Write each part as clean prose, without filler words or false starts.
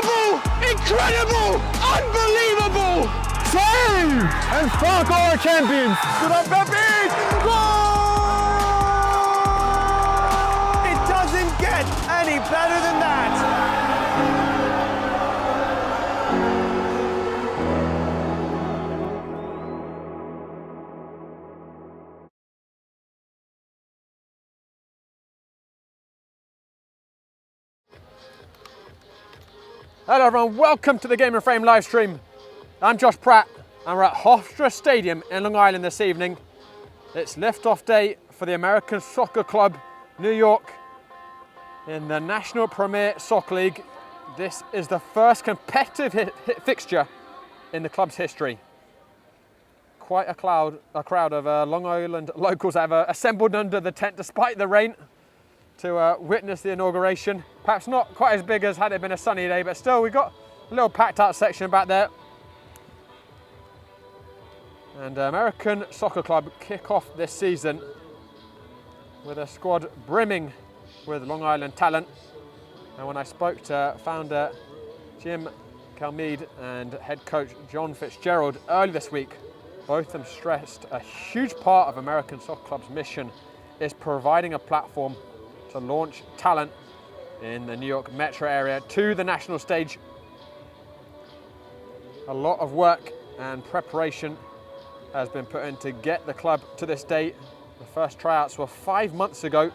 Incredible! Incredible! Unbelievable! Save! And fuck our champions! Good on Pepe! Goal! It doesn't get any better than that! Hello everyone, welcome to the Game and Frame live stream. I'm Josh Pratt and we're at Osner Stadium in Long Island this evening. It's lift-off day for the American Soccer Club New York in the National Premier Soccer League. This is the first competitive fixture in the club's history. Quite a crowd of Long Island locals have assembled under the tent despite the rain to witness the inauguration. Perhaps not quite as big as had it been a sunny day, but still we've got a little packed out section back there. And American Soccer Club kick off this season with a squad brimming with Long Island talent. And when I spoke to founder Jim Calmeed and head coach John Fitzgerald early this week, both of them stressed a huge part of American Soccer Club's mission is providing a platform to launch talent in the New York metro area to the national stage. A lot of work and preparation has been put in to get the club to this date. The first tryouts were 5 months ago.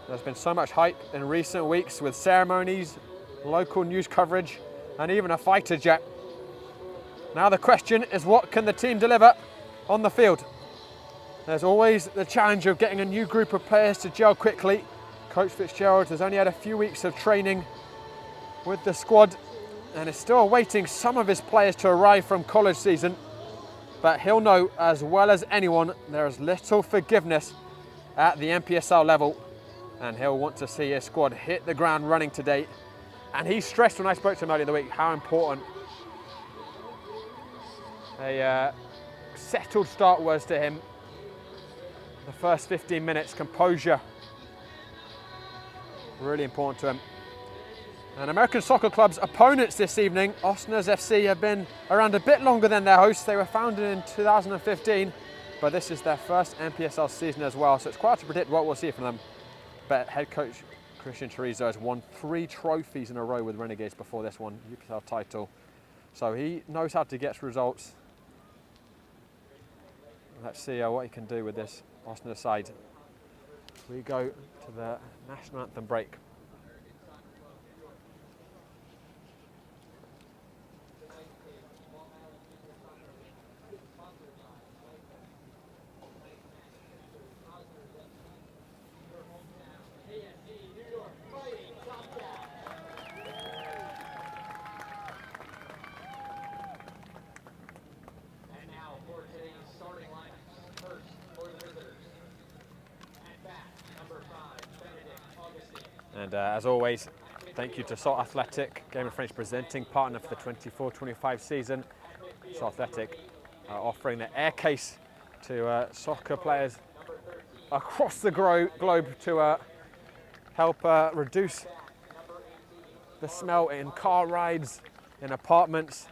There's been so much hype in recent weeks with ceremonies, local news coverage, and even a fighter jet. Now the question is, what can the team deliver on the field? There's always the challenge of getting a new group of players to gel quickly. Coach Fitzgerald has only had a few weeks of training with the squad and is still awaiting some of his players to arrive from college season. But he'll know as well as anyone there is little forgiveness at the NPSL level, and he'll want to see his squad hit the ground running today. And he stressed when I spoke to him earlier in the week how important a settled start was to him. The first 15 minutes, composure, really important to him. And American Soccer Club's opponents this evening, Osner's FC, have been around a bit longer than their hosts. They were founded in 2015, but this is their first NPSL season as well, so it's quite hard to predict what we'll see from them. But head coach Christian Chorizo has won 3 trophies in a row with Renegades before this one, UPSL title. So he knows how to get results. Let's see what he can do with this Osner side. We go to the national anthem break. And as always, thank you to Salt Athletic, Game of French presenting partner for the 24-25 season. Salt Athletic offering the air case to soccer players across the globe to help reduce the smell in car rides, in apartments.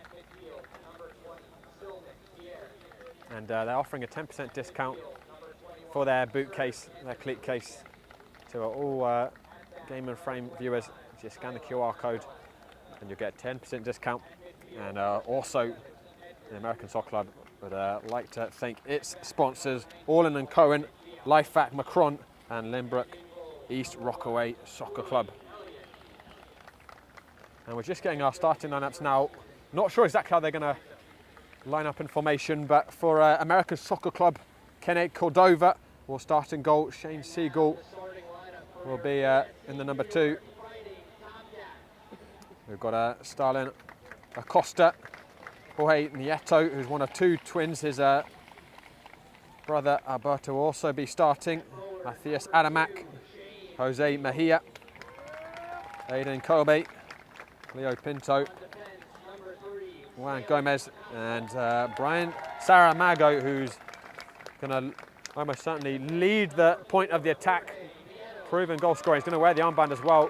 And they're offering a 10% discount for their boot case, their cleat case, to all Game and Frame viewers. Just scan the QR code and you'll get a 10% discount. And also the American Soccer Club would like to thank its sponsors, Allin and Cohen, Lifevac Macron and Lynbrook East Rockaway Soccer Club. And we're just getting our starting lineups now. Not sure exactly how they're going to line up in formation, but for American Soccer Club, Kenneth Cordova will start in goal. Shane Siegel will be in the number 2. We've got Stalin Acosta, Jorge Nieto, who's one of 2 twins. His brother Alberto will also be starting. Matthias Adamak, Jose Mejia, Aiden Kobe, Leo Pinto, Juan Gomez, and Brian Saramago, who's going to almost certainly lead the point of the attack. Proven goal scorer. He's going to wear the armband as well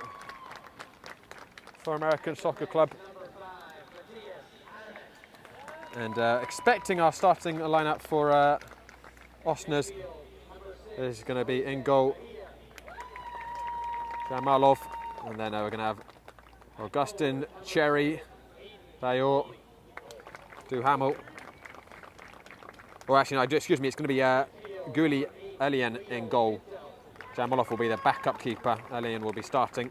for American Soccer Club. And expecting our starting lineup for Osner's. This is going to be in goal Jamalov, and then we're going to have Augustin, Cherry, Bayor, Duhamel. Oh, actually, no, excuse me, it's going to be Guli Elian in goal. Jamalov will be the backup keeper. Elian will be starting.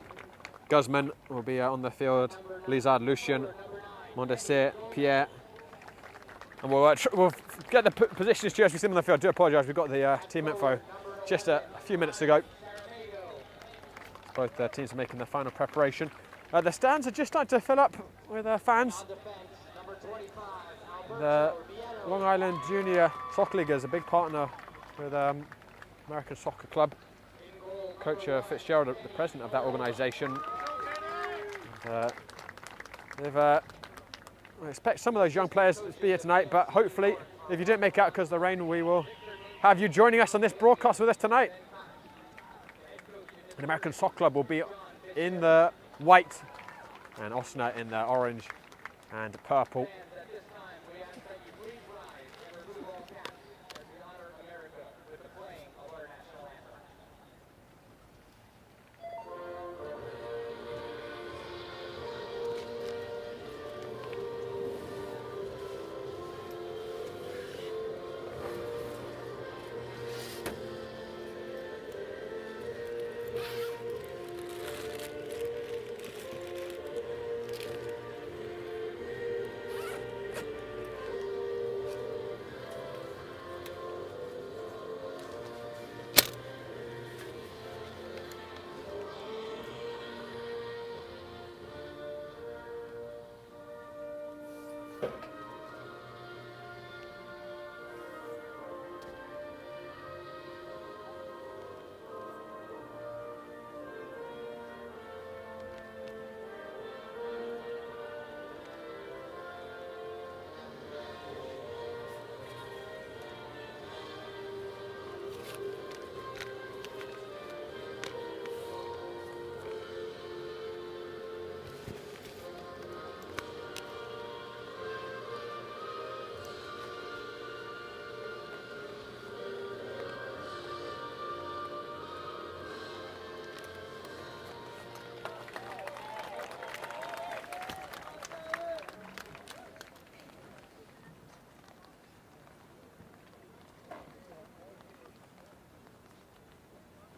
Guzman will be on the field. Lizard, Lucien, Mondesir, Pierre. And we'll get the positions to you as we see them on the field. I do apologise, we've got the team info just a few minutes ago. Both teams are making their final preparation. The stands are just starting to fill up with fans. The Long Island Junior Soccer League is a big partner with American Soccer Club. Coach Fitzgerald, the president of that organisation. I expect some of those young players to be here tonight, but hopefully, if you didn't make out because of the rain, we will have you joining us on this broadcast with us tonight. The American Soccer Club will be in the white and Osna in the orange and purple.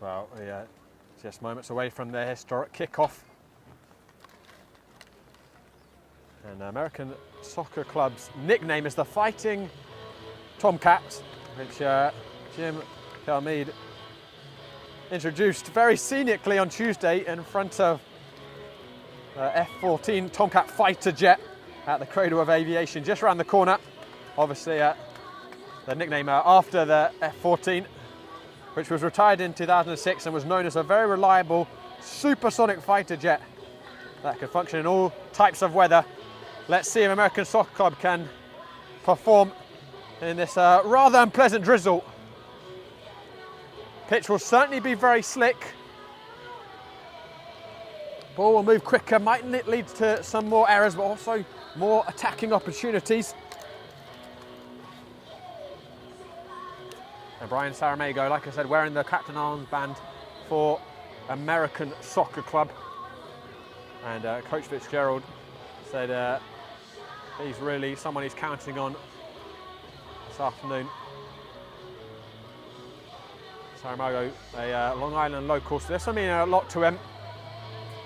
Well, yeah, just moments away from the historic kickoff. And American Soccer Club's nickname is the Fighting Tomcats, which Jim Calmeed introduced very scenically on Tuesday in front of F-14 Tomcat fighter jet at the Cradle of Aviation, just around the corner. Obviously, the nickname after the F-14, which was retired in 2006 and was known as a very reliable supersonic fighter jet that could function in all types of weather. Let's see if American Soccer Club can perform in this rather unpleasant drizzle. Pitch will certainly be very slick. Ball will move quicker, might lead to some more errors, but also more attacking opportunities. And Brian Saramago, like I said, wearing the captain armband for American Soccer Club. And Coach Fitzgerald said he's really someone he's counting on this afternoon. Saramago, a Long Island local, so this will mean a lot to him.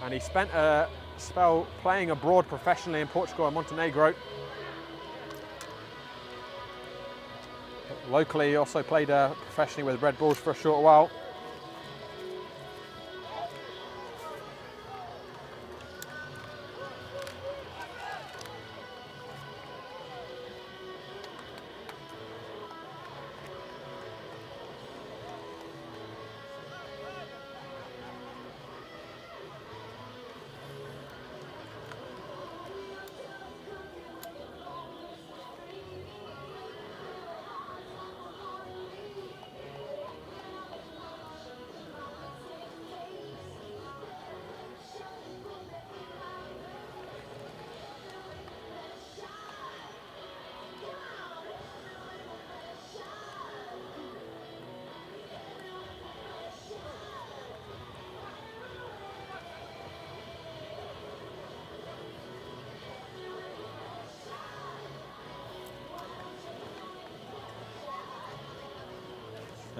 And he spent a spell playing abroad professionally in Portugal and Montenegro. Locally, he also played professionally with Red Bulls for a short while.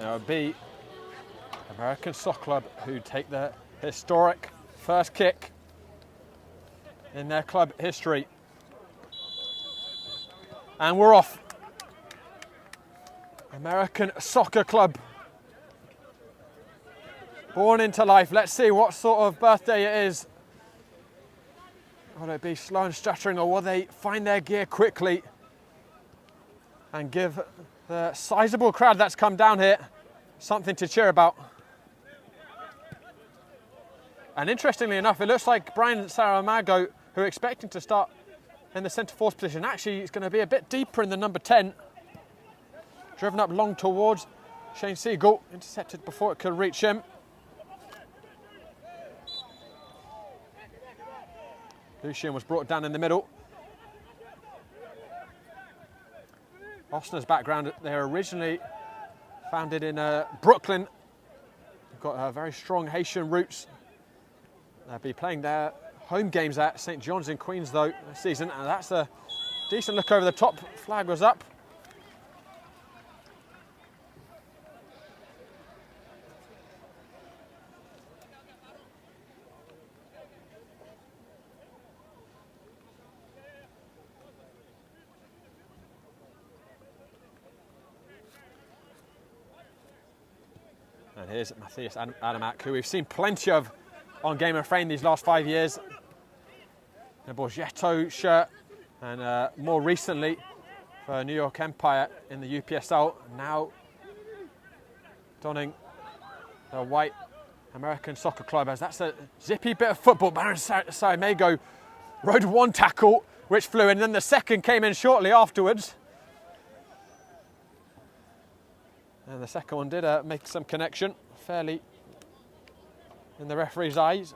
And it would be American Soccer Club who take the historic first kick in their club history. And we're off. American Soccer Club. Born into life. Let's see what sort of birthday it is. Will it be slow and stuttering, or will they find their gear quickly and give the sizable crowd that's come down here something to cheer about? And interestingly enough, it looks like Brian Saramago, who are expecting to start in the centre forward position, actually is going to be a bit deeper in the number 10. Driven up long towards Shane Siegel, intercepted before it could reach him. Lucien was brought down in the middle. Osner's background, they were originally founded in Brooklyn. They've got very strong Haitian roots. They'll be playing their home games at St. John's in Queens though this season, and that's a decent look over the top. Flag was up. And here's Matthias Adamak, who we've seen plenty of on Game and Frame these last 5 years. A Borgetto shirt, and more recently for New York Empire in the UPSL. Now donning the white American Soccer Club, as that's a zippy bit of football. Baron Saramago rode one tackle, which flew in, and then the second came in shortly afterwards. And the second one did make some connection, fairly in the referee's eyes.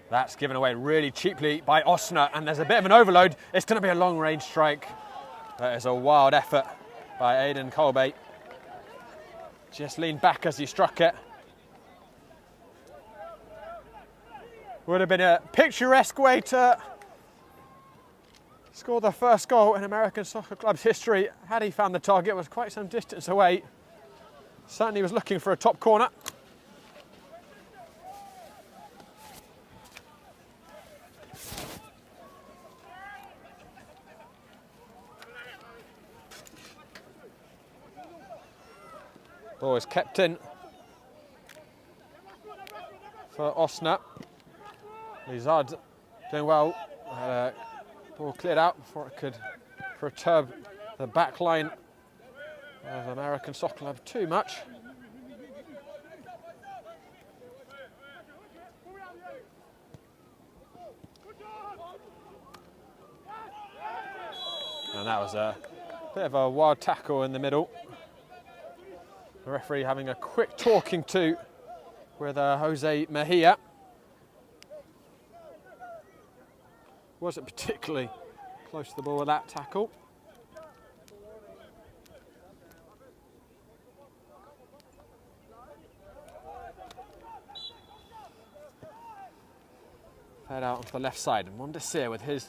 That's given away really cheaply by Osna, and there's a bit of an overload. It's going to be a long-range strike. That is a wild effort by Aidan Colby. Just leaned back as he struck it. Would have been a picturesque way to score the first goal in American Soccer Club's history had he found the target. It was quite some distance away. Certainly was looking for a top corner. Ball is kept in for Osna. Lizard doing well. Ball cleared out before it could perturb the back line of American Soccer Club too much. And that was a bit of a wild tackle in the middle. The referee having a quick talking to with Jose Mejia. Wasn't particularly close to the ball with that tackle. Fed out onto the left side, and Mondesir with his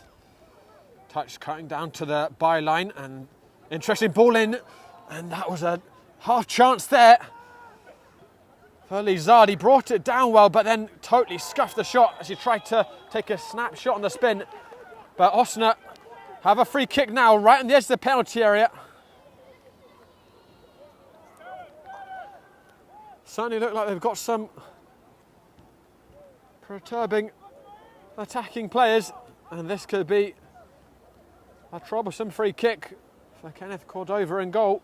touch cutting down to the byline, and interesting ball in, and that was a half chance there for Lizard. He brought it down well, but then totally scuffed the shot as he tried to take a snapshot on the spin. But Osner have a free kick now, right on the edge of the penalty area. Certainly look like they've got some perturbing attacking players, and this could be a troublesome free kick for Kenneth Cordova in goal.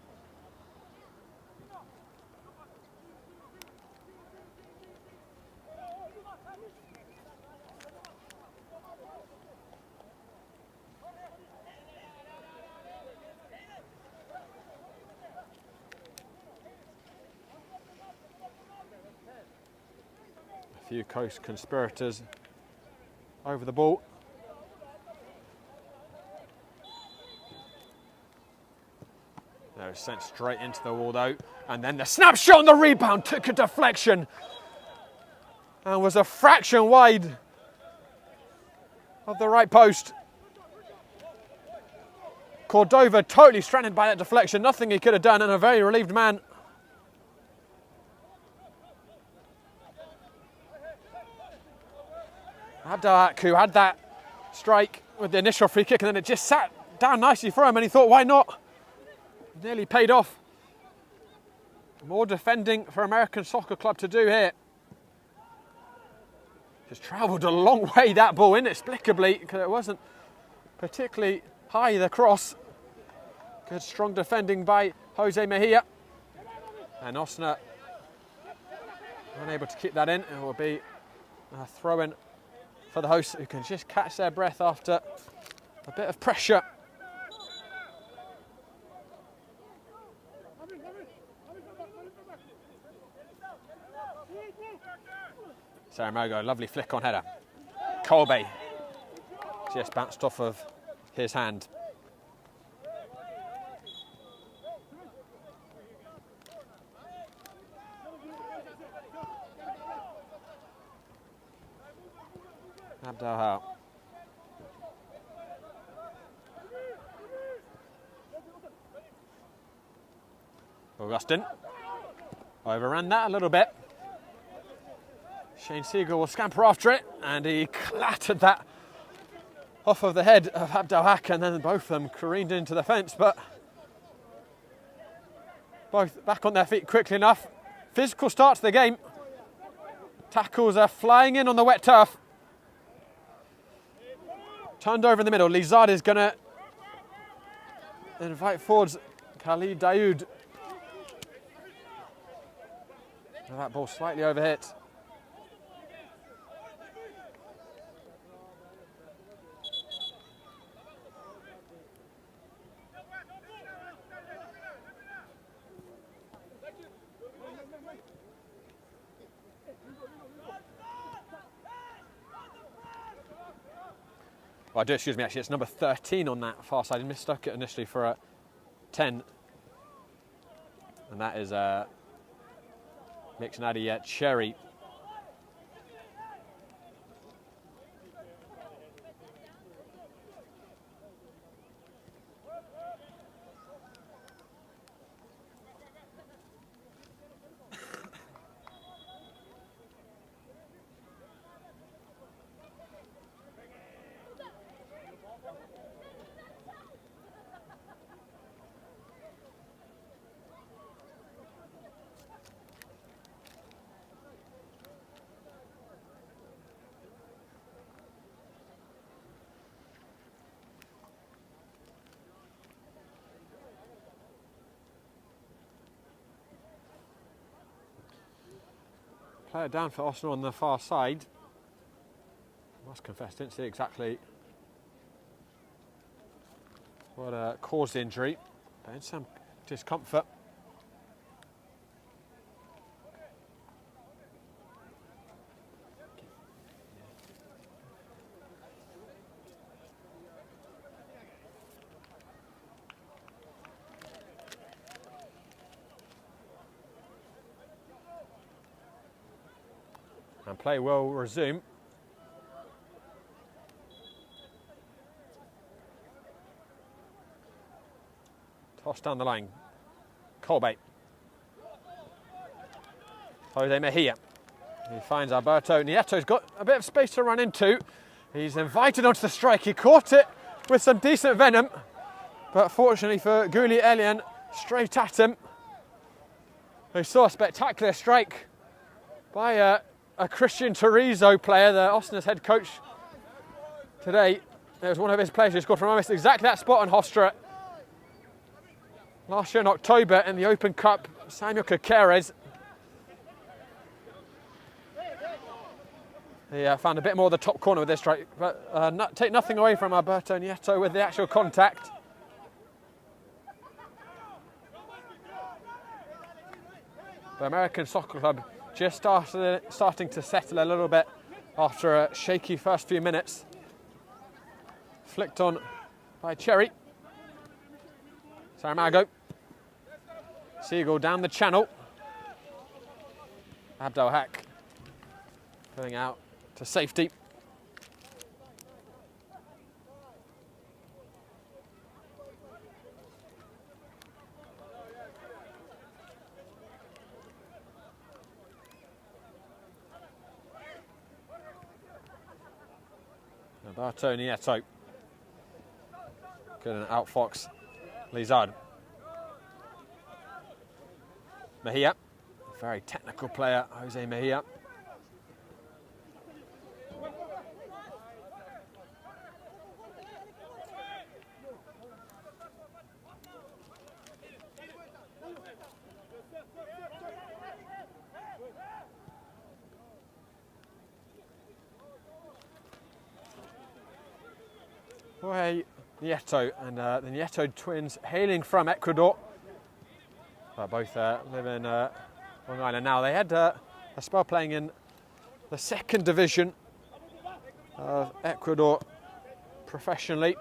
A few Coast conspirators over the ball. sent straight into the wall though. And then the snapshot on the rebound took a deflection and was a fraction wide of the right post. Cordova totally stranded by that deflection. Nothing he could have done, and a very relieved man. Abdelhak, who had that strike with the initial free kick, and then it just sat down nicely for him, and he thought, why not? Nearly paid off. More defending for American Soccer Club to do here. Just travelled a long way, that ball, inexplicably, because it wasn't particularly high, the cross. Good strong defending by Jose Mejia. And Osner unable to keep that in. It will be a throw-in for the hosts, who can just catch their breath after a bit of pressure. Saramago, lovely flick on header. Colby just bounced off of his hand. Abdelhak. Augustin overran that a little bit. Shane Siegel will scamper after it, and he clattered that off of the head of Abdelhak, and then both of them careened into the fence, but both back on their feet quickly enough. Physical start to the game. Tackles are flying in on the wet turf. Turned over in the middle. Lizard is going to invite forwards Khalid Daoud. That ball slightly overhit. Well, I do, excuse me, actually, it's number 13 on that far side. I mistook it initially for a 10. And that is Mixnadi Cherry. Play it down for Osna on the far side. I must confess, didn't see exactly what caused the injury, but in some discomfort. And play will resume. Toss down the line. Colby. Jose Mejia. He finds Alberto. Nieto's got a bit of space to run into. He's invited onto the strike. He caught it with some decent venom, but fortunately for Guli Elian, straight at him. We saw a spectacular strike by a Christian Torizo player, the Osna's head coach today. It was one of his players who scored from almost exactly that spot on Hofstra last year in October in the Open Cup. Samuel Caceres. He found a bit more of the top corner with this strike, but take nothing away from Alberto Nieto with the actual contact. The American Soccer Club just starting to settle a little bit after a shaky first few minutes. Flicked on by Cherry. Saramago. Siegel down the channel. Abdelhak going out to safety. Alberto Nieto couldn't outfox Lizard. Mejia, very technical player, Jose Mejia. Jorge Nieto and the Nieto twins hailing from Ecuador. Both live in Long Island now. They had a spell playing in the second division of Ecuador professionally.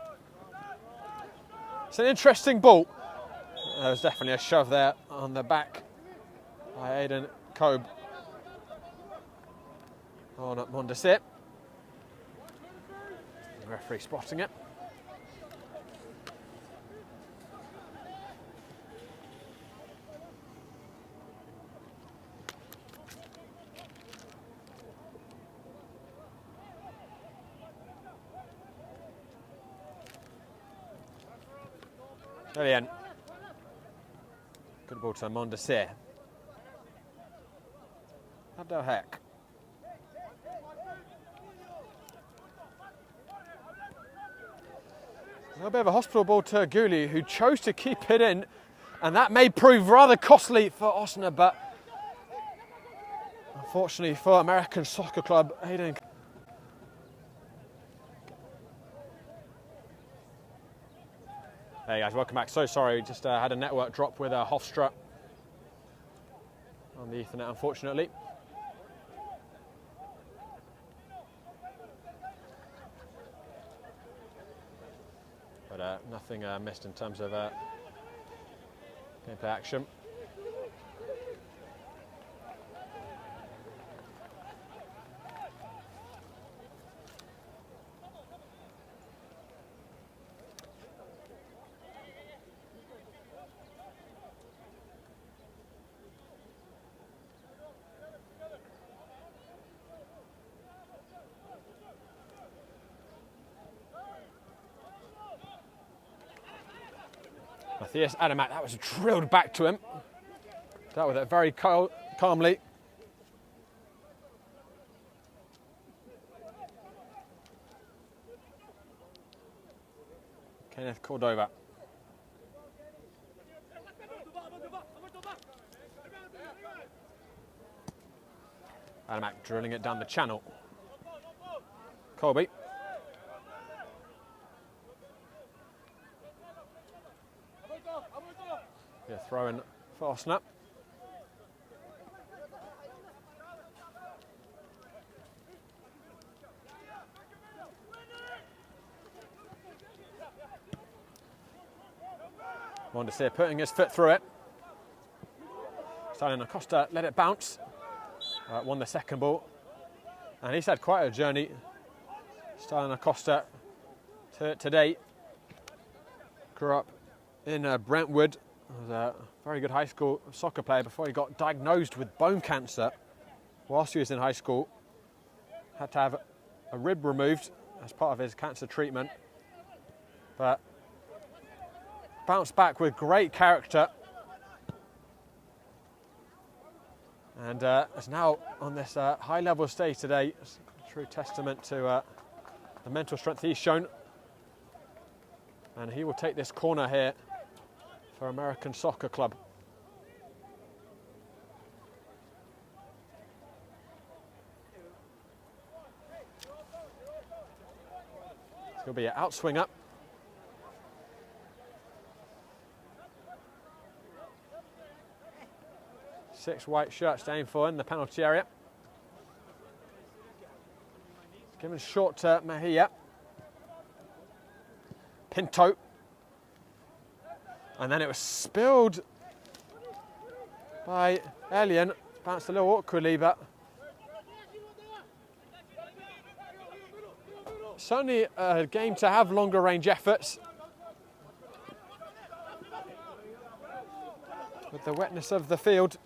It's an interesting ball. There's definitely a shove there on the back by Aiden Kobe on Mondesir. The referee spotting it. Brilliant. Good ball to Mondesir. Abdelhak. A little bit of a hospital ball to Guli, who chose to keep it in, and that may prove rather costly for Osna, but unfortunately for American Soccer Club, Aiden. Hey guys, welcome back. So sorry, just had a network drop with Hofstra on the Ethernet, unfortunately. But nothing missed in terms of gameplay action. Matthias Adamat, that was drilled back to him. Dealt with it very calmly. Kenneth Cordova. Adamat drilling it down the channel. Colby. Yeah, throw in for Osna. Mondesir putting his foot through it. Stalin Acosta let it bounce. Won the second ball. And he's had quite a journey. Stalin Acosta today. Grew up in Brentwood. Was a very good high school soccer player before he got diagnosed with bone cancer whilst he was in high school. Had to have a rib removed as part of his cancer treatment, but bounced back with great character, and is now on this high level stage today. It's a true testament to the mental strength he's shown, and he will take this corner here for American Soccer Club. It's going to be an outswinger. Six white shirts to aim for in the penalty area. Given short to Mejia. Pinto. And then it was spilled by Elian. Bounced a little awkwardly, but certainly a game to have longer range efforts. With the wetness of the field.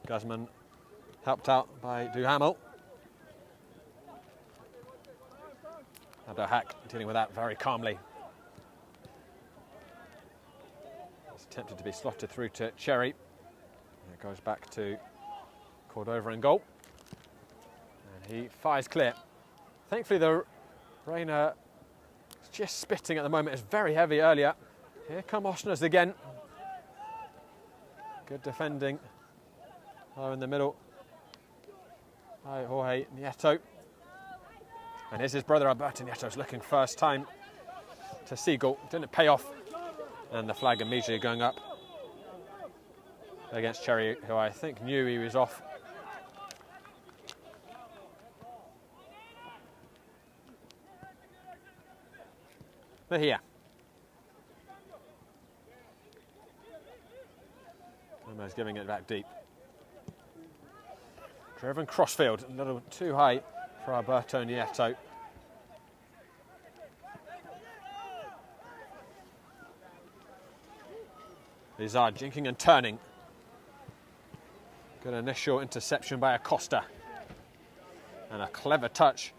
Guzman helped out by Duhamel. Hack dealing with that very calmly. It's attempted to be slotted through to Cherry. It goes back to Cordova in goal. And he fires clear. Thankfully the rain is just spitting at the moment. It's very heavy earlier. Here come Osners again. Good defending. Oh, in the middle. By Jorge Nieto. And here's his brother Alberto Nieto's looking first time to Siegel. Didn't pay off. And the flag immediately going up against Cherry, who I think knew he was off. Mejia. Gomez giving it back deep. Driven crossfield, a little too high for Alberto Nieto. Lizard jinking and turning. Good initial interception by Acosta. And a clever touch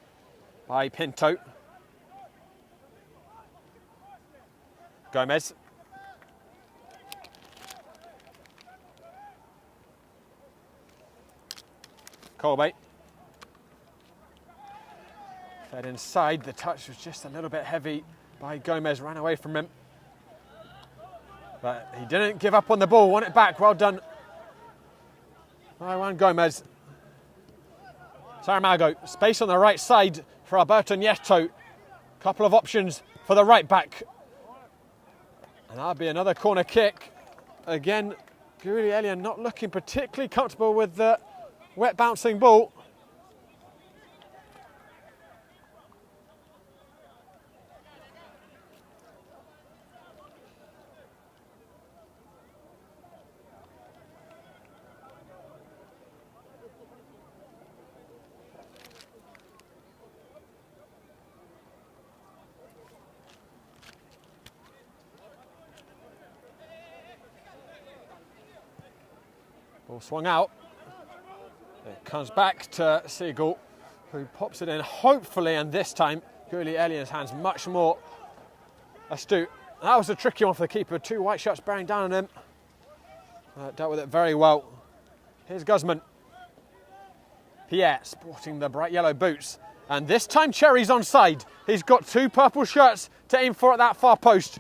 by Pinto. Gomez. Colby. Fed inside, the touch was just a little bit heavy by Gomez, ran away from him. But he didn't give up on the ball, won it back, well done by Juan Gomez. Saramago, space on the right side for Alberto Nieto. Couple of options for the right back. And that'll be another corner kick. Again, Guri Elian not looking particularly comfortable with the wet bouncing ball. Ball swung out. It comes back to Siegel, who pops it in, hopefully, and this time, Guri Elian's hands much more astute. That was a tricky one for the keeper. Two white shirts bearing down on him. Dealt with it very well. Here's Guzman. Pierre sporting the bright yellow boots. And this time Cherry's onside. He's got two purple shirts to aim for at that far post.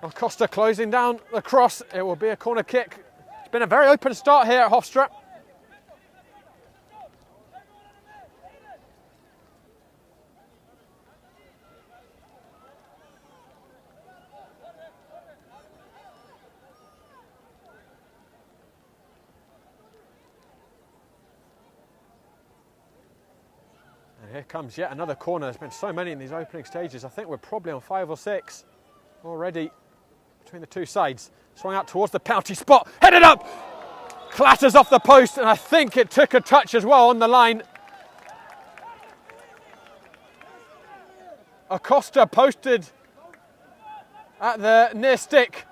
Acosta closing down the cross. It will be a corner kick. It's been a very open start here at Hofstra. And here comes yet another corner. There's been so many in these opening stages. I think we're probably on 5 or 6 already between the two sides. Swung out towards the penalty spot, headed up, clatters off the post, and I think it took a touch as well on the line. Acosta posted at the near stick,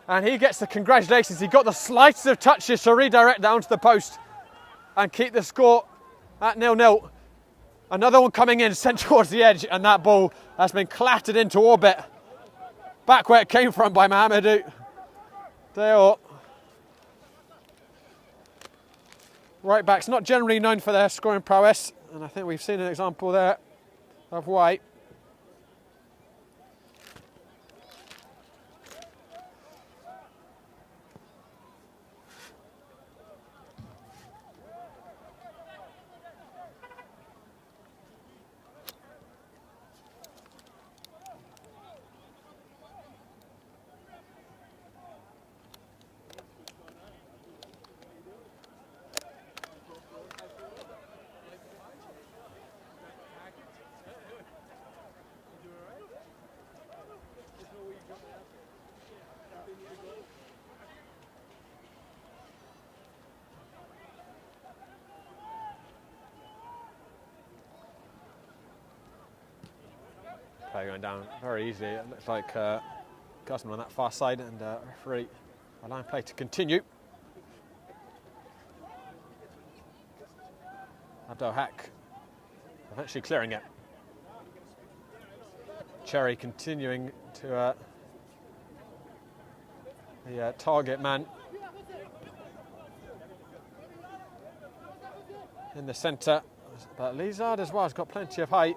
and he gets the congratulations. He got the slightest of touches to redirect down to the post and keep the score at 0-0. Another one coming in, sent towards the edge, and that ball has been clattered into orbit. Back where it came from by Mohamedou Deo. Right backs, not generally known for their scoring prowess, and I think we've seen an example there of White. player going down very easily. It looks like Guzman on that far side, and referee allowing play to continue. Abdelhak eventually clearing it. Cherry continuing to the target man in the centre, but Lizard as well has got plenty of height.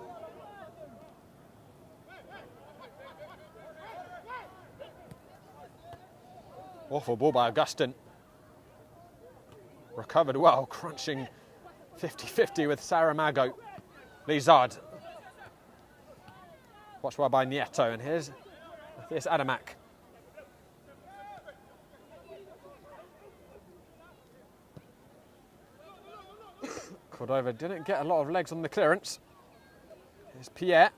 Awful ball by Augustin. Recovered well, crunching 50-50 with Saramago. Lizard. Watched well by Nieto, and here's Adamak. Cordova didn't get a lot of legs on the clearance. Here's Pierre.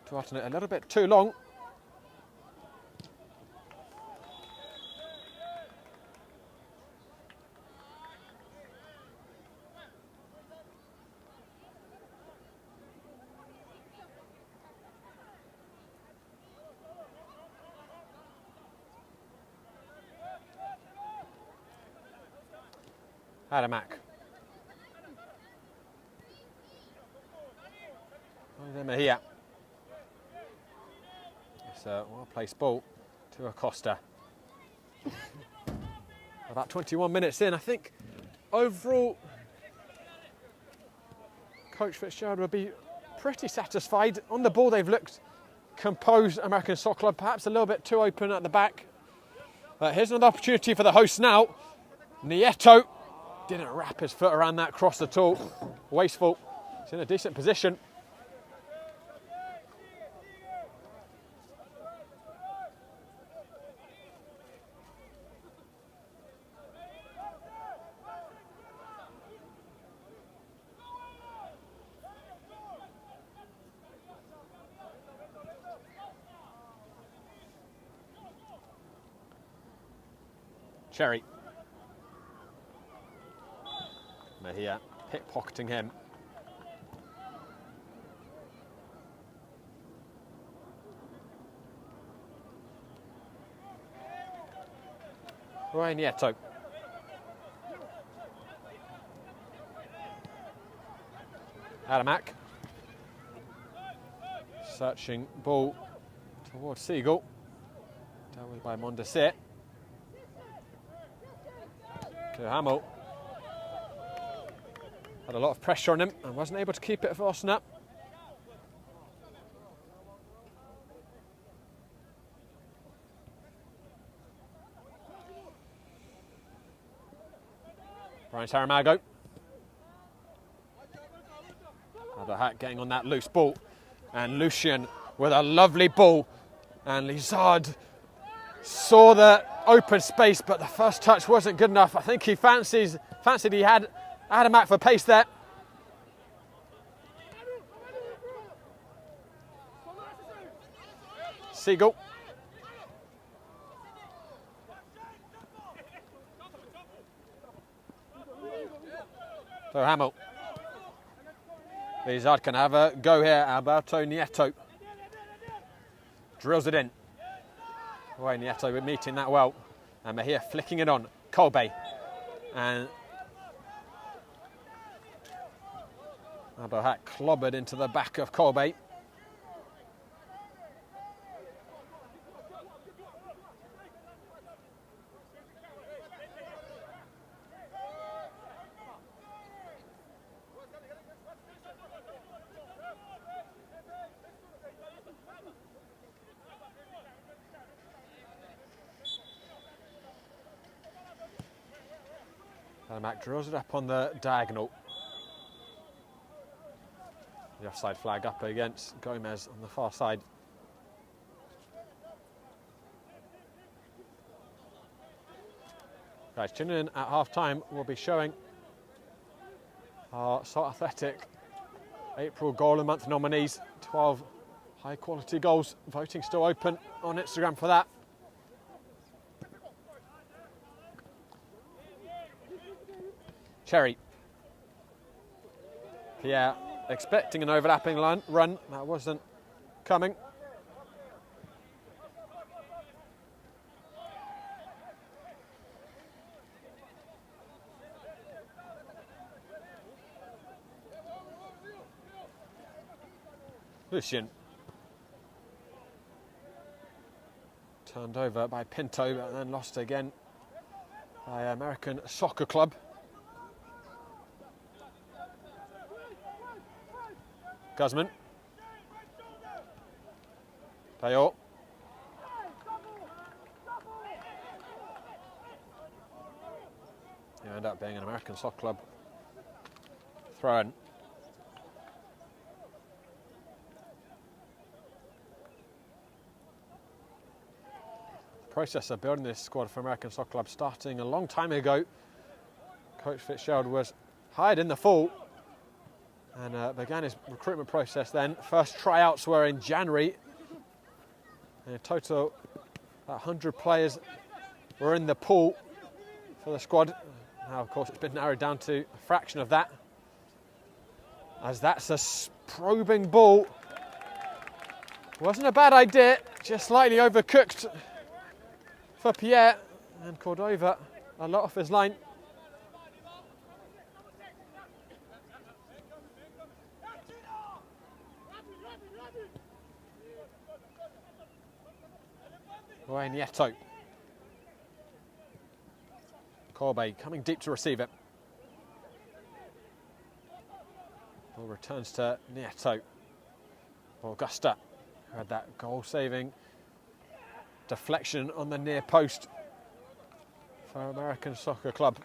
Twarting it a little bit too long. Adamak. Mejia. It's a well-placed ball to Acosta. About 21 minutes in, I think overall Coach Fitzgerald will be pretty satisfied. On the ball they've looked composed, American Soccer Club, perhaps a little bit too open at the back. But here's another opportunity for the hosts now. Nieto didn't wrap his foot around that cross at all. Wasteful. He's in a decent position. Cherry. Mejia pickpocketing him. Roy Nieto. Adamak. Searching ball towards Siegel. Dealt with by Mondesir. Hamel had a lot of pressure on him and wasn't able to keep it for Osna. Brian Saramago. Abdelhak getting on that loose ball, and Lucien with a lovely ball, and Lizard saw the open space, but the first touch wasn't good enough. I think he fancied he had Adamak for pace there. Siegel. So Hamel. Lizard can have a go here. Alberto Nieto drills it in. Roy Nieto meeting that well. And Mejia flicking it on. Colbe. And Abdelhak clobbered into the back of Colbe. Mac draws it up on the diagonal. The offside flag up against Gomez on the far side. Guys, tuning in at half-time, we'll be showing our Salt Athletic April Goal of the Month nominees. 12 high-quality goals. Voting still open on Instagram for that. Cherry. Pierre expecting an overlapping run. That wasn't coming. Lucien. Turned over by Pinto, but then lost again by American Soccer Club. Guzman. Payor. You end up being an American Soccer Club throw-in. Process of building this squad for American Soccer Club starting a long time ago. Coach Fitzgerald was hired in the fall and began his recruitment process then. First tryouts were in January. And in total, about 100 players were in the pool for the squad. Now, of course, it's been narrowed down to a fraction of that, as that's a probing ball. Wasn't a bad idea, just slightly overcooked for Pierre, and Cordova a lot off his line. Away Nieto. Corbe coming deep to receive it. Ball returns to Nieto. Augusta, who had that goal-saving deflection on the near post for American Soccer Club.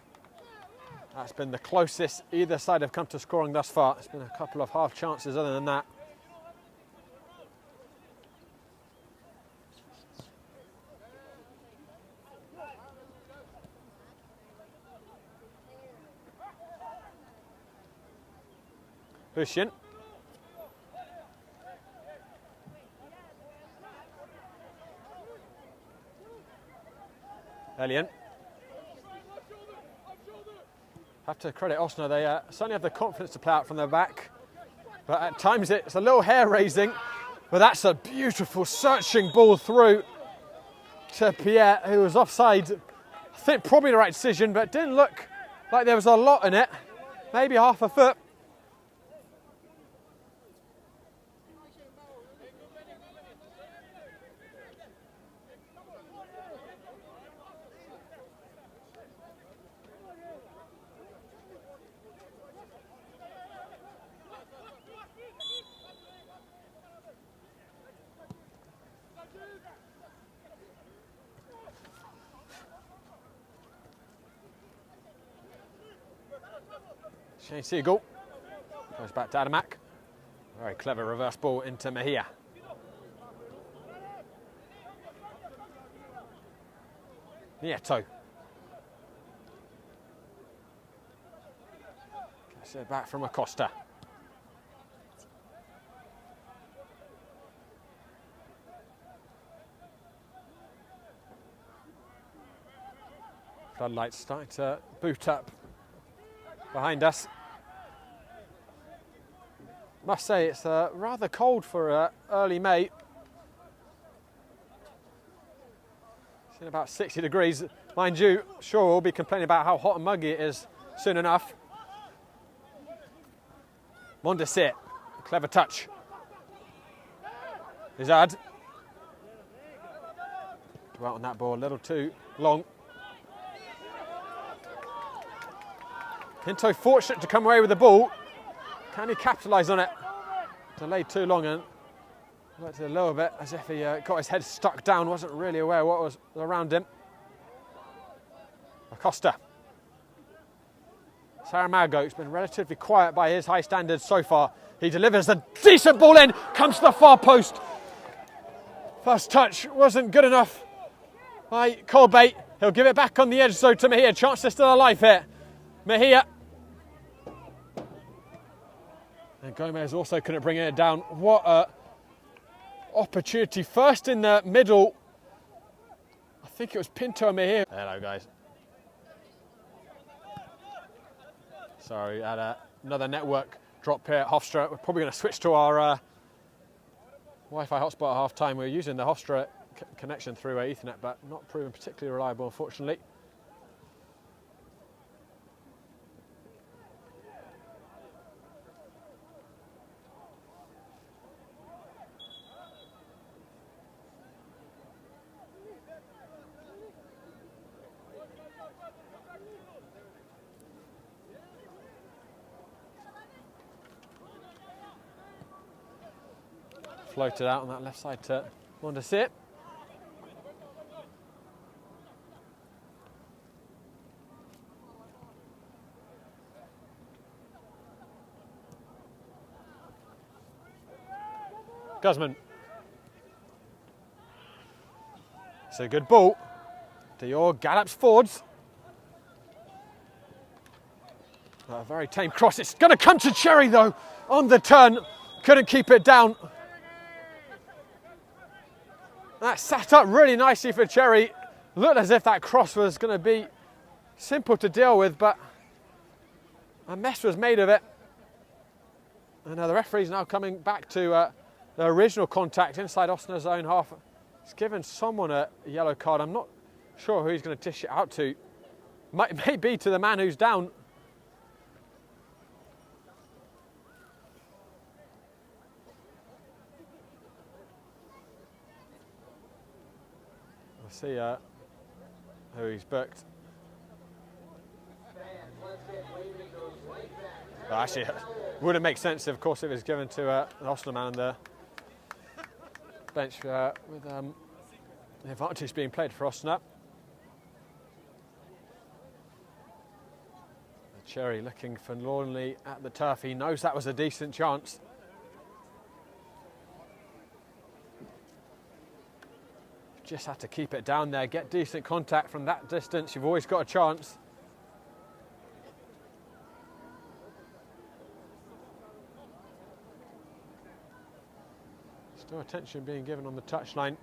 That's been the closest either side have come to scoring thus far. It's been a couple of half chances other than that. Lucien. Elian. Have to credit Osner, they certainly have the confidence to play out from their back, but at times it's a little hair-raising, but that's a beautiful searching ball through to Pierre, who was offside. I think probably the right decision, but it didn't look like there was a lot in it, maybe half a foot. Shane Siegel goes back to Adamak. Very clever reverse ball into Mejia. Nieto. Gets it back from Acosta. Floodlights starting to boot up behind us. Must say it's rather cold for early May. It's in about 60 degrees. Mind you, sure we'll be complaining about how hot and muggy it is soon enough. Mondesir, clever touch. Izard. Out on that ball, a little too long. Pinto fortunate to come away with the ball. Can he capitalise on it? Delayed too long and worked it a little bit as if he got his head stuck down, wasn't really aware what was around him. Acosta. Saramago's been relatively quiet by his high standards so far. He delivers a decent ball in, comes to the far post. First touch wasn't good enough by Colbate. He'll give it back on the edge so to Mejia. Chance is still alive here. Mejia. And Gomez also couldn't bring it down. What a opportunity. First in the middle. I think it was Pinto and Mejia. Hello, guys. Sorry, had another network drop here at Hofstra. We're probably going to switch to our Wi-Fi hotspot at half-time. We were using the Osna connection through Ethernet, but not proven particularly reliable, unfortunately. Floated out on that left side to Wonder-Sit. Guzman. It's a good ball. Dior gallops forwards. A very tame cross. It's going to come to Cherry though on the turn. Couldn't keep it down. That sat up really nicely for Cherry. Looked as if that cross was going to be simple to deal with, but a mess was made of it. And the referee's now coming back to the original contact inside Osner's own half. He's given someone a yellow card. I'm not sure who he's going to dish it out to. May be to the man who's down. See who he's booked. Well, actually, it wouldn't make sense, of course, if it was given to an Osna man on the bench with the advantage being played for Osna. Cherry looking forlornly at the turf. He knows that was a decent chance. Just had to keep it down there, get decent contact from that distance. You've always got a chance. Still attention being given on the touchline.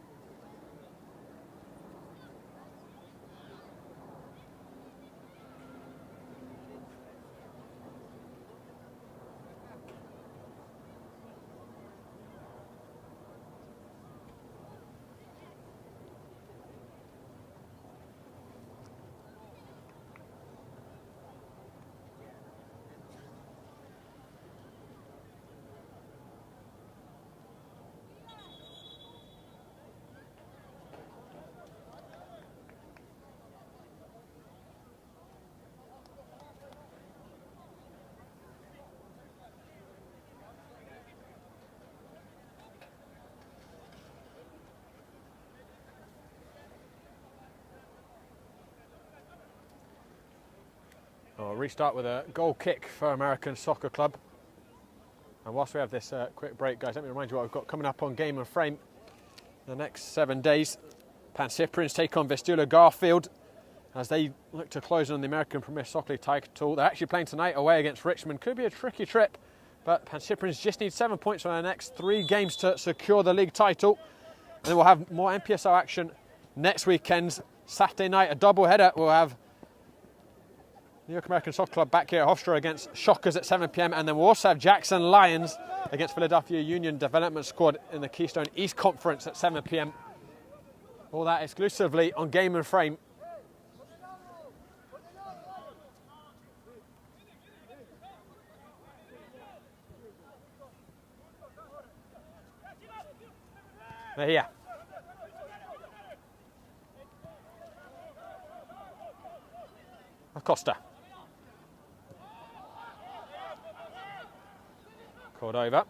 I'll restart with a goal kick for American Soccer Club. And whilst we have this quick break, guys, let me remind you what we've got coming up on Game and Frame the next 7 days. Pan Cyprians take on Vistula Garfield as they look to close on the American Premier Soccer League title. They're actually playing tonight away against Richmond. Could be a tricky trip, but Pan Cyprians just need 7 points from their next 3 games to secure the league title. And then we'll have more NPSL action next weekend. Saturday night, a double header. We'll have New York American Soccer Club back here at Hofstra against Shockers at 7 p.m. And then we'll also have Jackson Lions against Philadelphia Union Development Squad in the Keystone East Conference at 7 p.m. All that exclusively on Game and Frame. There. Acosta. Cordova.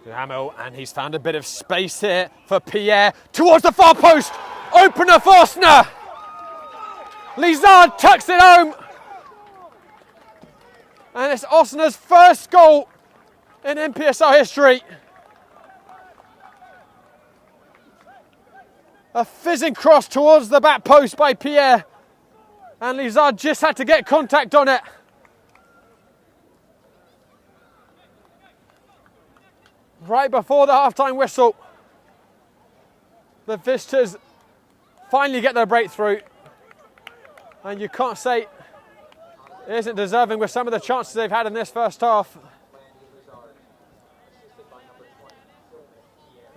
Hamill, and he's found a bit of space here for Pierre towards the far post. Opener for Osner. Lizard tucks it home. And it's Osner's first goal in NPSL history. A fizzing cross towards the back post by Pierre. And Lizard just had to get contact on it. Right before the half-time whistle. the visitors finally get their breakthrough. And you can't say it isn't deserving with some of the chances they've had in this first half.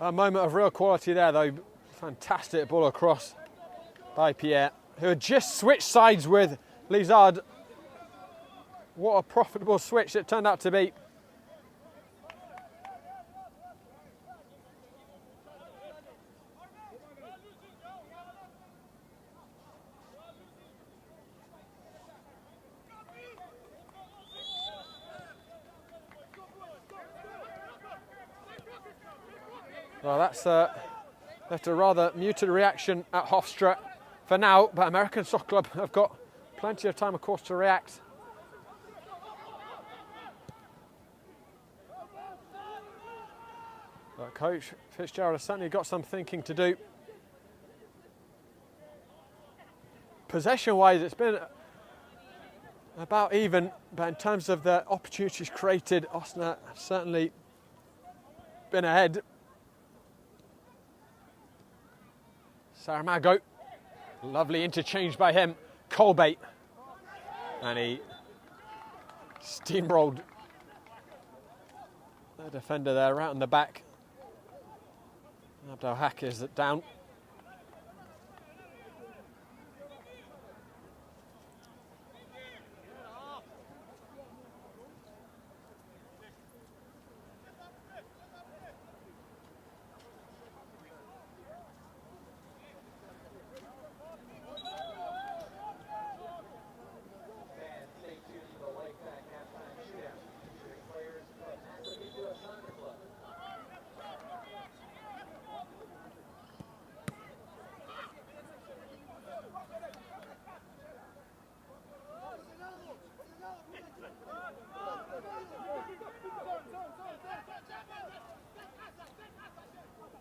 A moment of real quality there, though. Fantastic ball across by Pierre, who had just switched sides with Lizard. What a profitable switch it turned out to be. Well, that's left a rather muted reaction at Hofstra for now, but American Soccer Club have got plenty of time, of course, to react. But Coach Fitzgerald has certainly got some thinking to do. Possession-wise, it's been about even, but in terms of the opportunities created, Osna have certainly been ahead. Saramago, lovely interchange by him. Colbate, and he steamrolled the defender there, right on the back. Abdel Haq is down.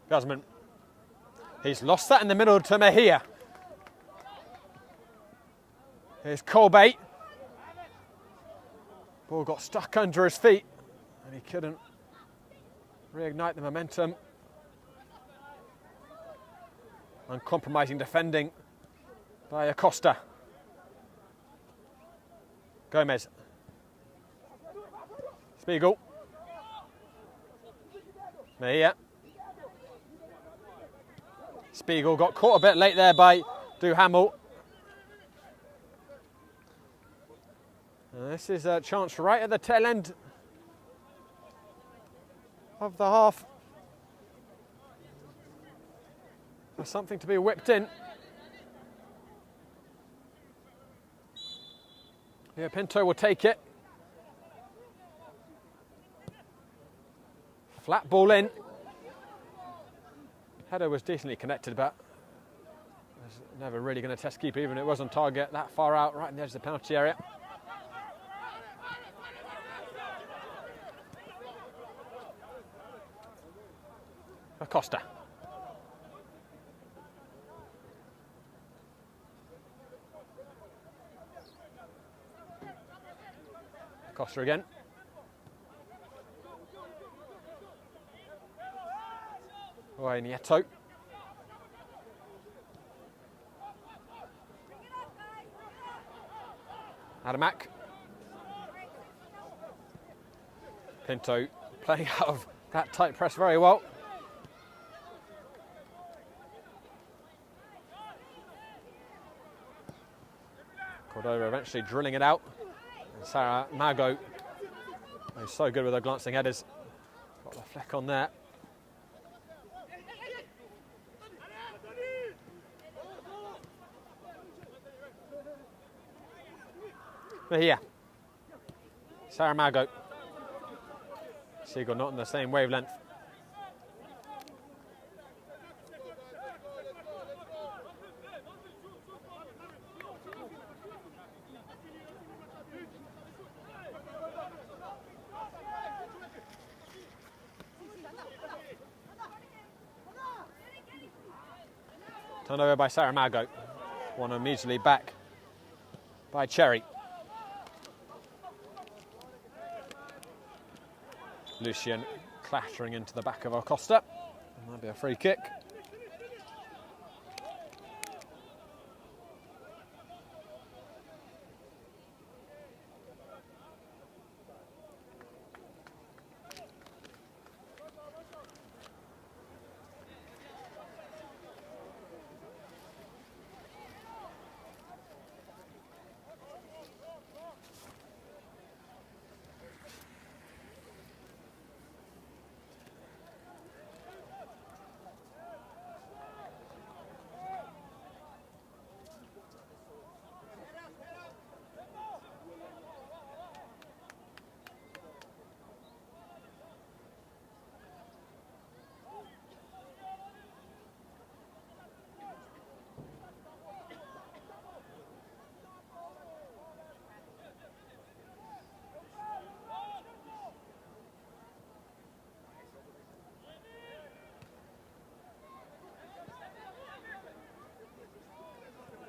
Guzman. He's lost that in the middle to Mejia. Here's Colbate. Ball got stuck under his feet and he couldn't reignite the momentum. Uncompromising defending by Acosta. Gomez. Spiegel. Mejia. Spiegel got caught a bit late there by Duhamel. And this is a chance right at the tail end of the half for something to be whipped in. Yeah, Pinto will take it. Flat ball in. Header was decently connected, but was never really going to test keeper, even if it was on target that far out, right on the edge of the penalty area. Acosta. Acosta again. Away Nieto. Adamak. Pinto playing out of that tight press very well. Cordova eventually drilling it out. And Saramago is so good with her glancing headers. Got the fleck on there. Mejia. Saramago. Siegel not on the same wavelength. Turned over by Saramago. One immediately back by Cherry. Lucien clattering into the back of Acosta. And that'll be a free kick.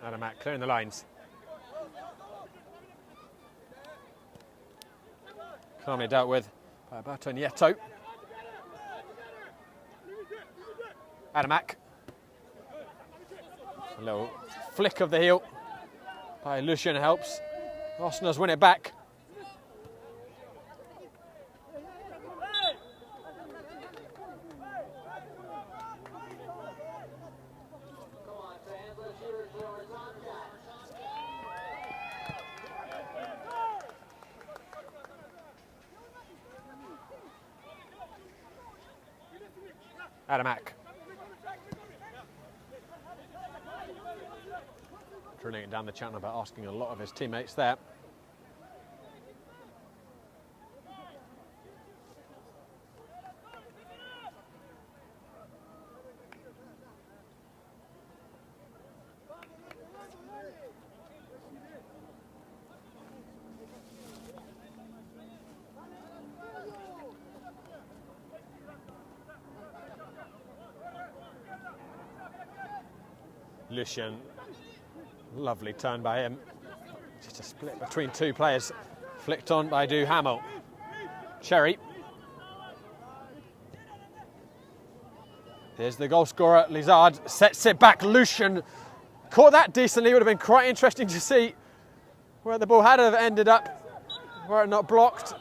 Adamak clearing the lines. Calmly dealt with by Alberto Nieto. Adamak. A little flick of the heel by Lucien helps. Osner's win it back. Adamak. Drilling it down the channel, but asking a lot of his teammates there. Lucien, lovely turn by him. Just a split between two players. Flicked on by Duhamel. Cherry. Here's the goal scorer, Lizard, sets it back. Lucien caught that decently. Would have been quite interesting to see where the ball had have ended up, were it not blocked.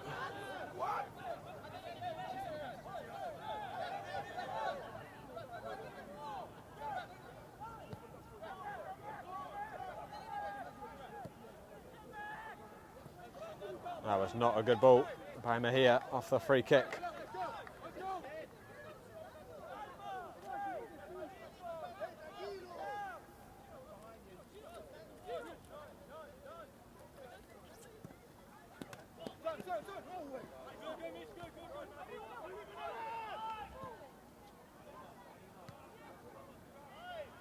That was not a good ball by Mejia off the free kick.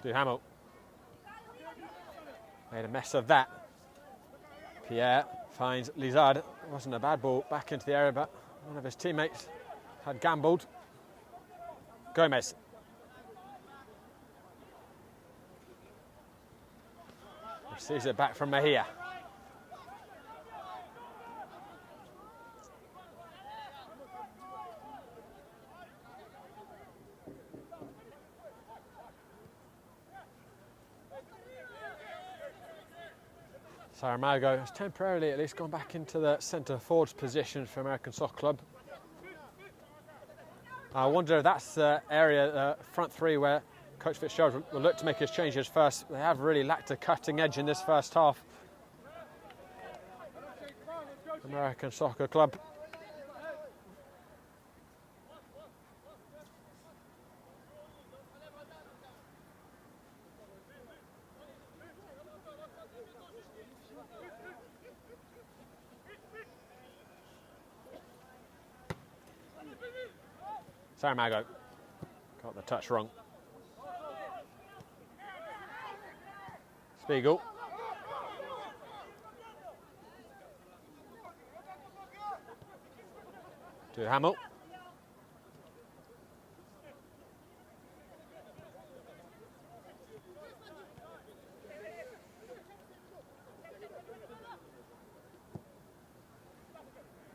Duhamel made a mess of that. Pierre finds Lizard. Wasn't a bad ball back into the area, but one of his teammates had gambled. Gomez. Receives it back from Mejia. Saramago has temporarily at least gone back into the centre forwards position for American Soccer Club. I wonder if that's the area, the front three, where Coach Fitzgerald will look to make his changes first. They have really lacked a cutting edge in this first half. American Soccer Club. Saramago got the touch wrong. Spiegel. Duhamel.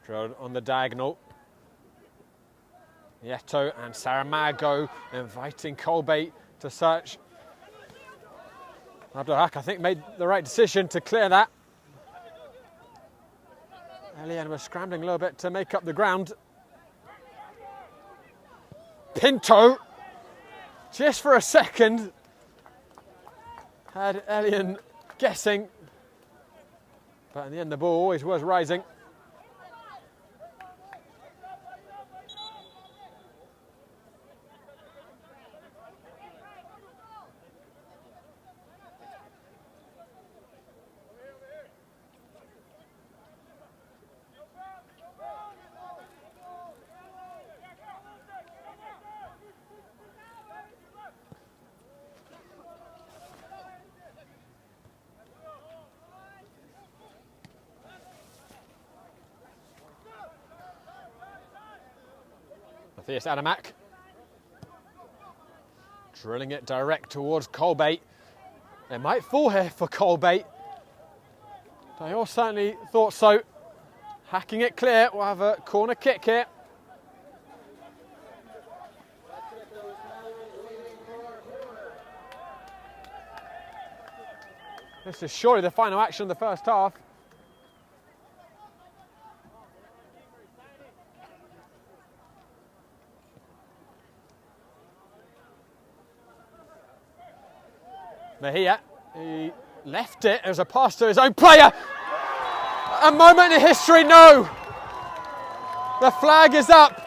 Drilled on the diagonal. Nieto and Saramago inviting Colbate to search. Abdelhak, I think, made the right decision to clear that. Elian was scrambling a little bit to make up the ground. Pinto, just for a second, had Elian guessing. But in the end, the ball always was rising. Matthias Adamak, drilling it direct towards Colbate. It might fall here for Colbait. They all certainly thought so. Hacking it clear, we'll have a corner kick here. This is surely the final action of the first half. Mejia, he left it. It was a pass to his own player. A moment in history, no. The flag is up.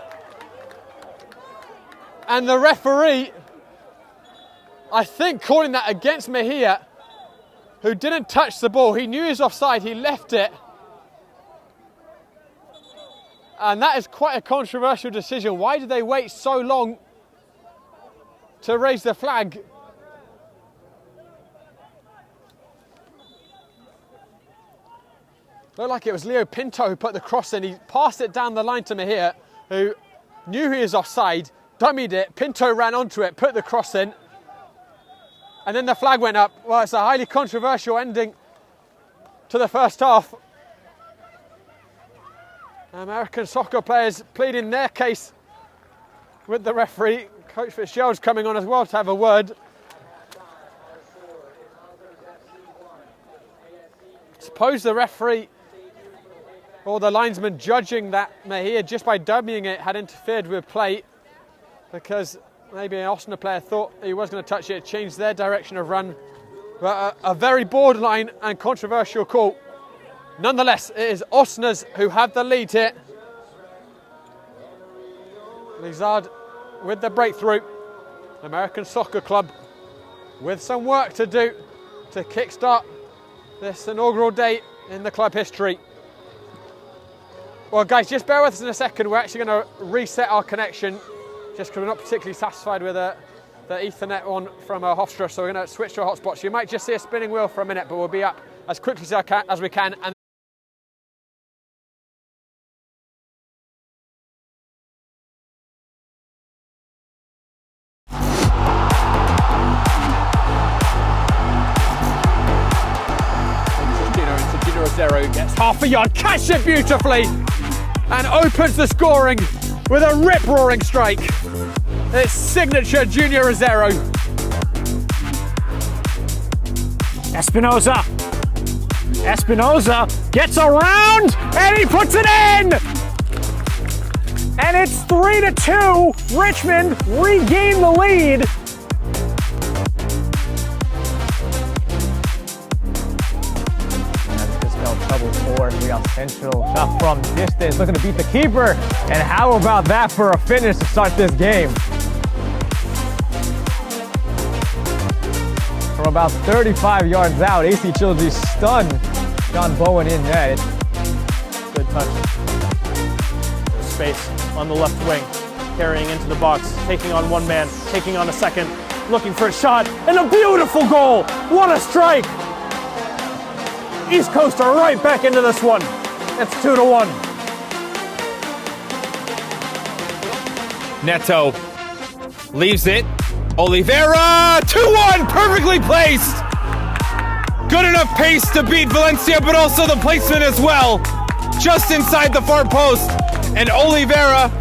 And the referee, I think, calling that against Mejia, who didn't touch the ball. He knew he was offside, he left it. And that is quite a controversial decision. Why did they wait so long to raise the flag? Looked like it was Leo Pinto who put the cross in. He passed it down the line to Mejia, who knew he was offside, dummied it. Pinto ran onto it, put the cross in, and then the flag went up. Well, it's a highly controversial ending to the first half. American soccer players pleading their case with the referee. Coach Fitzgerald's coming on as well to have a word. Suppose the referee or the linesman judging that Mejia, just by dummying it, had interfered with play, because maybe an Osner player thought he was going to touch it, changed their direction of run. But a very borderline and controversial call. Nonetheless, it is Osners who have the lead here. Lizard with the breakthrough. American Soccer Club with some work to do to kickstart this inaugural day in the club history. Well, guys, just bear with us in a second. We're actually going to reset our connection, just because we're not particularly satisfied with the Ethernet one from Hofstra, so we're going to switch to a hotspot. So you might just see a spinning wheel for a minute, but we'll be up as quickly as we can. And Zero gets half a yard, catches it beautifully, and opens the scoring with a rip-roaring strike. It's signature Junior Rosero. Espinoza gets around and he puts it in! And it's 3-2. Richmond regain the lead. Trouble for Real Central. Shot from distance, looking to beat the keeper. And how about that for a finish to start this game? From about 35 yards out, AC Trilogy stunned John Bowen in net. Good touch. There's space on the left wing, carrying into the box, taking on one man, taking on a second, looking for a shot, and a beautiful goal! What a strike! East Coast are right back into this one. It's 2-1. Neto leaves it. Oliveira, 2-1, perfectly placed. Good enough pace to beat Valencia, but also the placement as well. Just inside the far post. And Oliveira.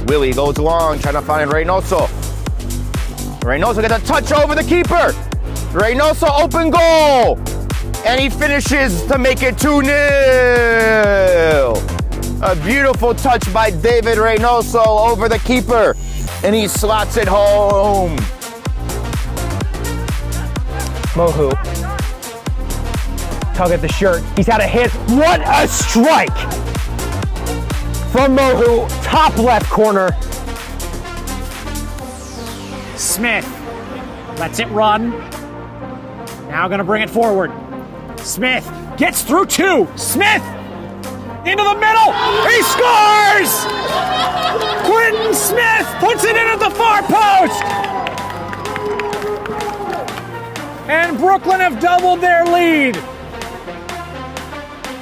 Willie goes long, trying to find Reynoso. Reynoso gets a touch over the keeper. Reynoso, open goal. And he finishes to make it 2-0. A beautiful touch by David Reynoso over the keeper. And he slots it home. Mohu. Tug at the shirt. He's had a hit. What a strike! From Mohu, top left corner. Smith lets it run. Now gonna bring it forward. Smith gets through two. Smith into the middle. He scores! Quentin Smith puts it in at the far post. And Brooklyn have doubled their lead.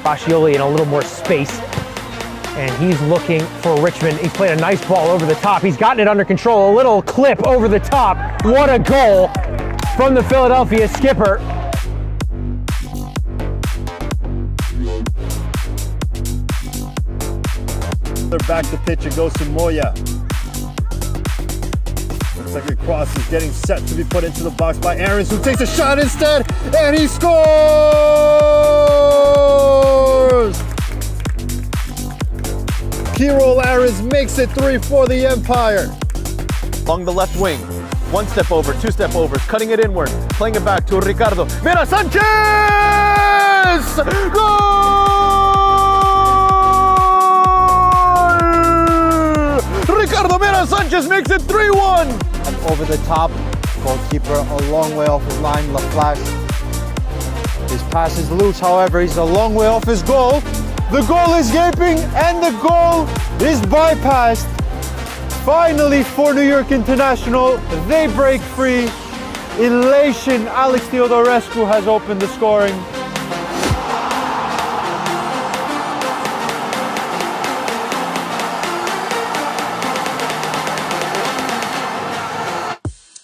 Fascioli in a little more space. And he's looking for Richmond. He's played a nice ball over the top. He's gotten it under control. A little clip over the top. What a goal from the Philadelphia skipper. They're back to pitch. It goes to Moya. Looks like a cross is getting set to be put into the box by Aarons, who takes a shot instead, and he scores! Kiro Aarons makes it 3 for the Empire. Along the left wing, 1 step over, 2 step overs, cutting it inward, playing it back to Ricardo. Mira Sanchez! Goal! Ricardo Mira Sanchez makes it 3-1. And over the top, goalkeeper a long way off his line, LaFlash. His pass is loose, however, he's a long way off his goal. The goal is gaping and the goal is bypassed. Finally for New York International, they break free. Elation, Alex Theodorescu has opened the scoring.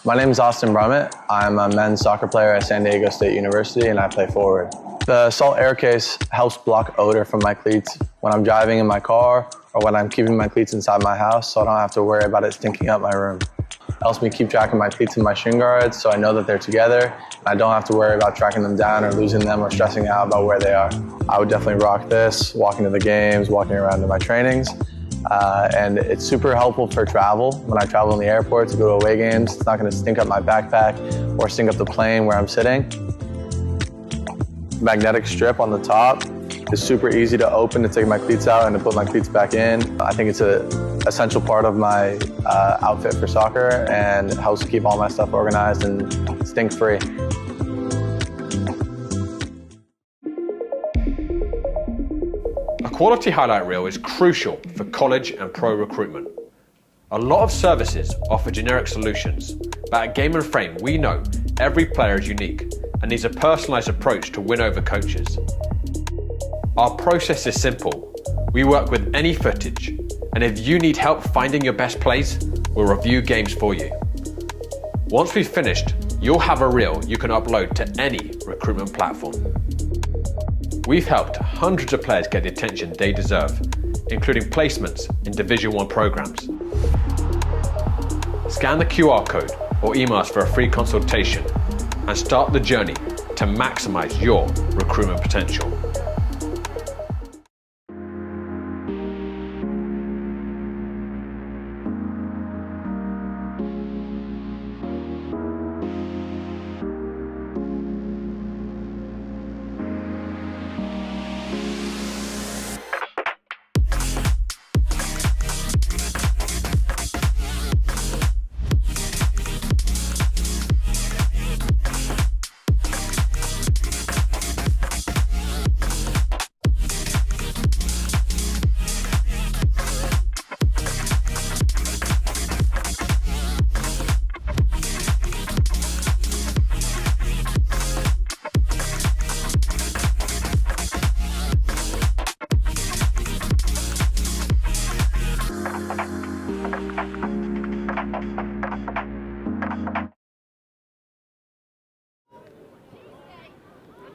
My name is Austin Brummett. I'm a men's soccer player at San Diego State University and I play forward. The Salt Air Case helps block odor from my cleats when I'm driving in my car or when I'm keeping my cleats inside my house, so I don't have to worry about it stinking up my room. It helps me keep track of my cleats and my shin guards so I know that they're together and I don't have to worry about tracking them down or losing them or stressing out about where they are. I would definitely rock this, walking to the games, walking around to my trainings. And it's super helpful for travel. When I travel in the airport to go to away games, it's not going to stink up my backpack or stink up the plane where I'm sitting. Magnetic strip on the top is super easy to open to take my cleats out and to put my cleats back in. I think it's an essential part of my outfit for soccer and helps keep all my stuff organized and stink-free. A quality highlight reel is crucial for college and pro recruitment. A lot of services offer generic solutions, but at Game and Frame we know every player is unique and needs a personalised approach to win over coaches. Our process is simple. We work with any footage, and if you need help finding your best plays, we'll review games for you. Once we've finished, you'll have a reel you can upload to any recruitment platform. We've helped hundreds of players get the attention they deserve, including placements in Division 1 programs. Scan the QR code or email us for a free consultation and start the journey to maximize your recruitment potential.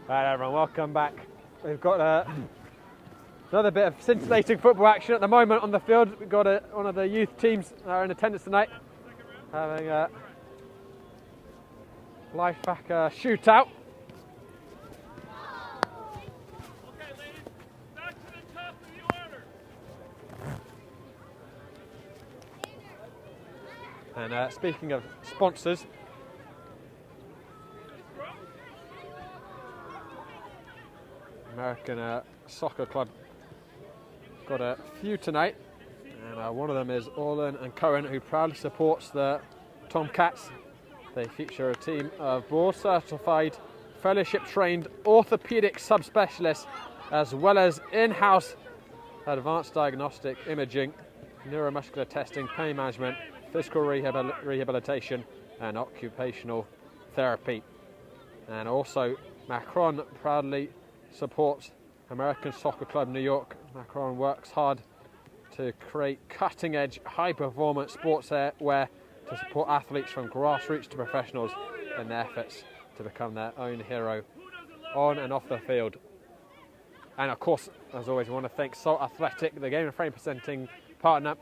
Right everyone, welcome back. We've got another bit of scintillating football action at the moment on the field. We've got one of the youth teams that are in attendance tonight having a life back shootout. Okay, ladies, back to the top of the order. And speaking of sponsors, American Soccer Club got a few tonight, and one of them is Orlan and Cohen, who proudly supports the Tomcats. They feature a team of board-certified, fellowship-trained orthopedic subspecialists, as well as in-house advanced diagnostic imaging, neuromuscular testing, pain management, physical rehabilitation, and occupational therapy. And also, Macron proudly supports American Soccer Club New York. Macron works hard to create cutting-edge, high-performance sportswear to support athletes from grassroots to professionals in their efforts to become their own hero on and off the field. And of course, as always, we want to thank Salt Athletic, the Game and Frame presenting partner,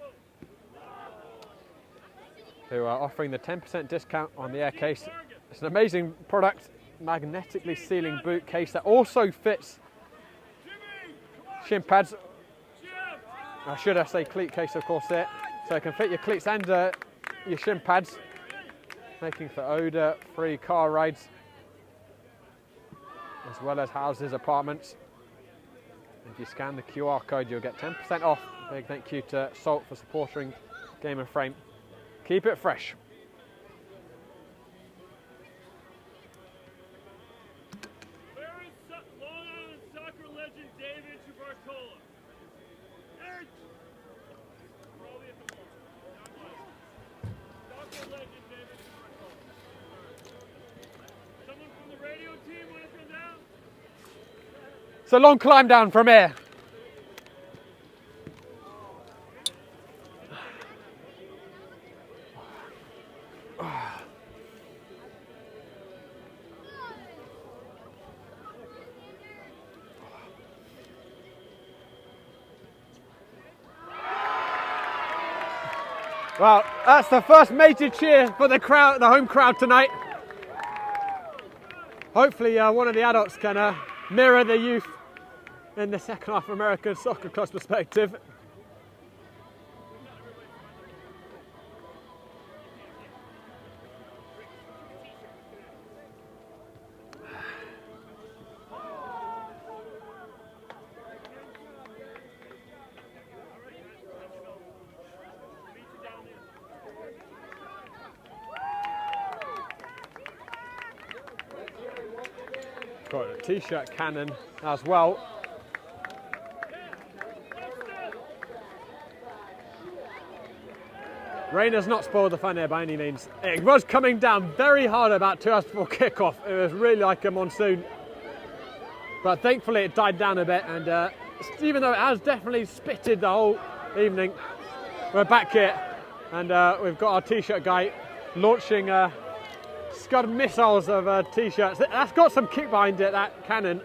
who are offering the 10% discount on the air case. It's an amazing product, magnetically sealing boot case that also fits shin pads. I should say cleat case, of course, there. So it can fit your cleats and your shin pads, making for odor-free car rides, as well as houses, apartments. If you scan the QR code, you'll get 10% off. Big thank you to Salt for supporting Game and Frame. Keep it fresh. It's a long climb down from here. Well, that's the first major cheer for the crowd, the home crowd tonight. Hopefully one of the adults can mirror the youth in the second half American soccer club's perspective. Got a t-shirt cannon as well. Rain has not spoiled the fun there by any means. It was coming down very hard about 2 hours before kickoff. It was really like a monsoon. But thankfully it died down a bit, and even though it has definitely spitted the whole evening, we're back here, and we've got our t-shirt guy launching Scud missiles of t-shirts. That's got some kick behind it, that cannon.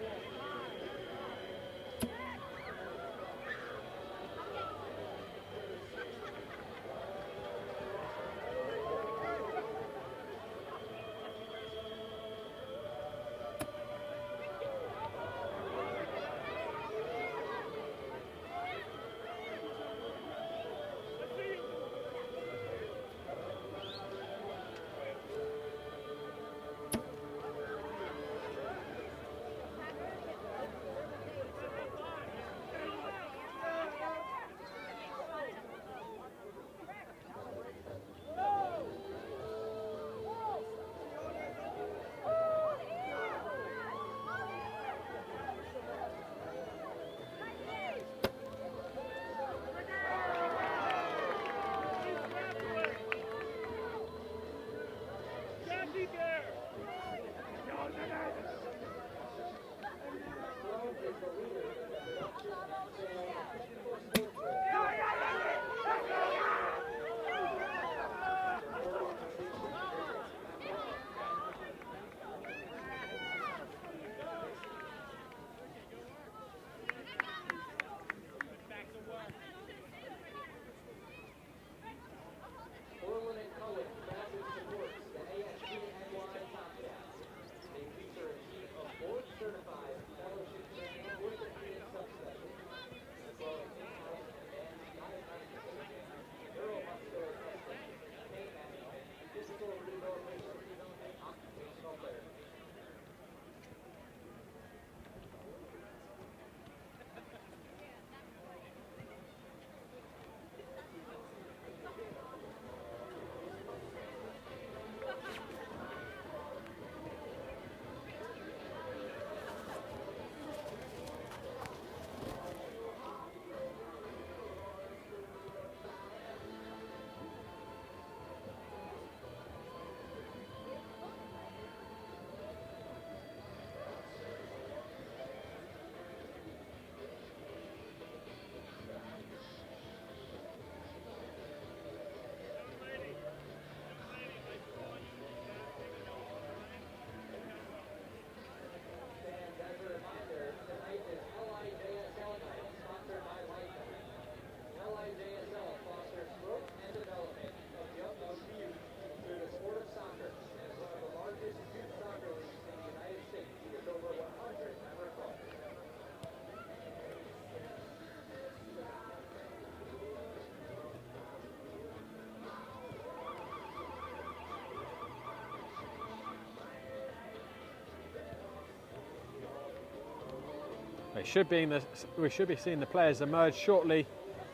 we should be seeing the players emerge shortly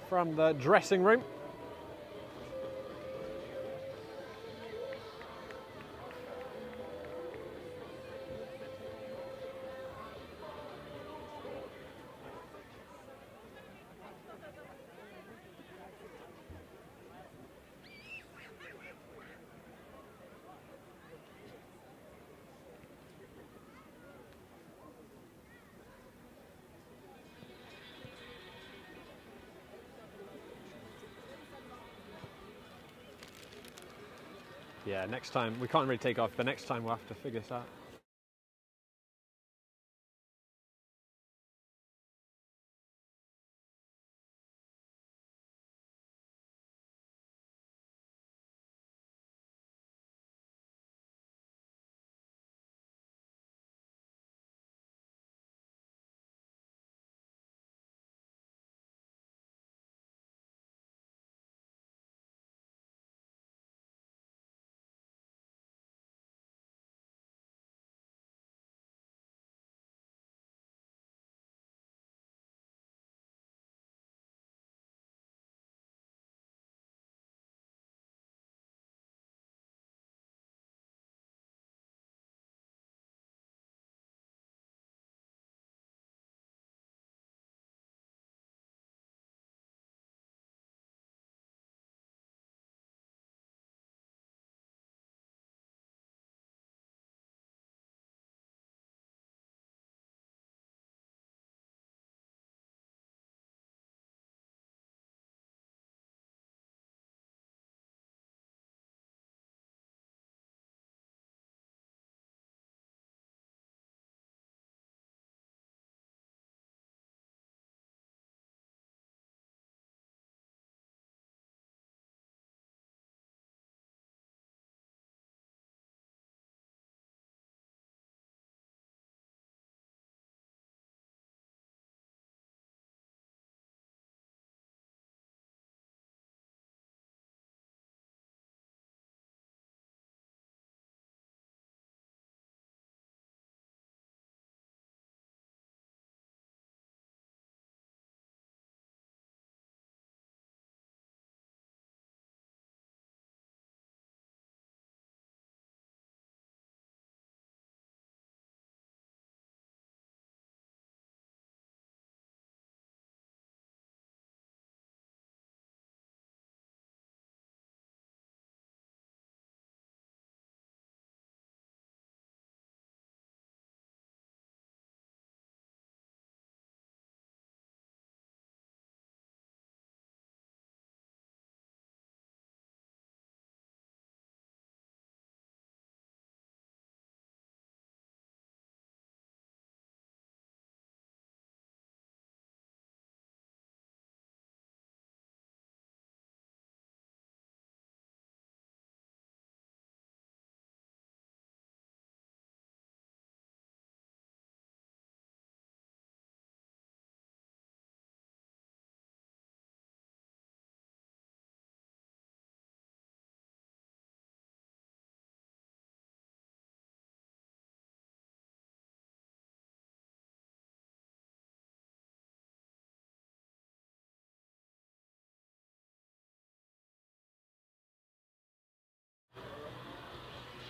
from the dressing room. Yeah, next time, we can't really take off, but next time we'll have to figure this out.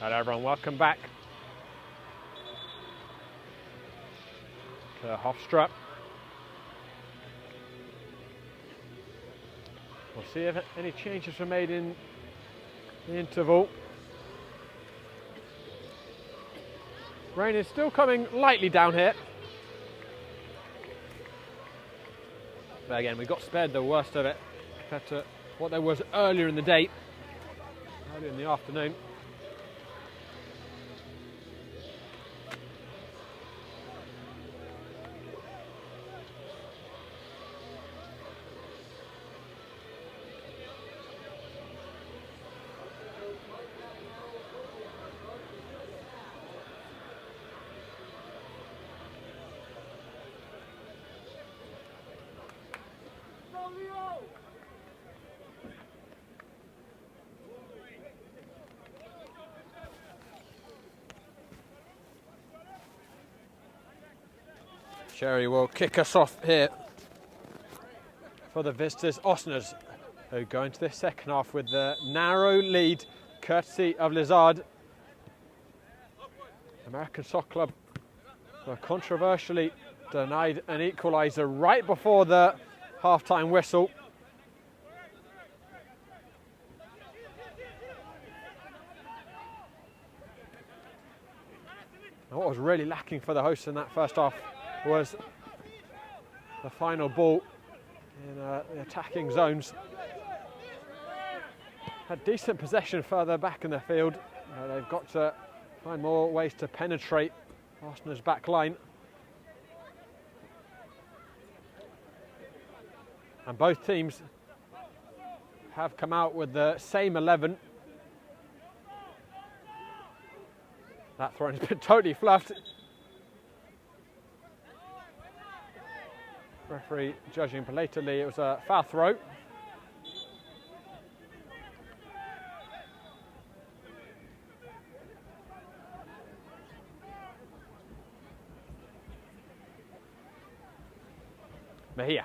Hello everyone, welcome back to Hofstra. We'll see if any changes were made in the interval. Rain is still coming lightly down here. But again, we got spared the worst of it compared to what there was earlier in the day, earlier in the afternoon. Sherry will kick us off here for the visitors. Osners, who go into this second half with the narrow lead, courtesy of Lizard. American Soccer Club were controversially denied an equaliser right before the half-time whistle. And what was really lacking for the hosts in that first half was the final ball in the attacking zones. Had decent possession further back in the field. They've got to find more ways to penetrate Osna's back line. And both teams have come out with the same 11. That throw has been totally fluffed. Referee judging belatedly it was a foul throw. Mejia.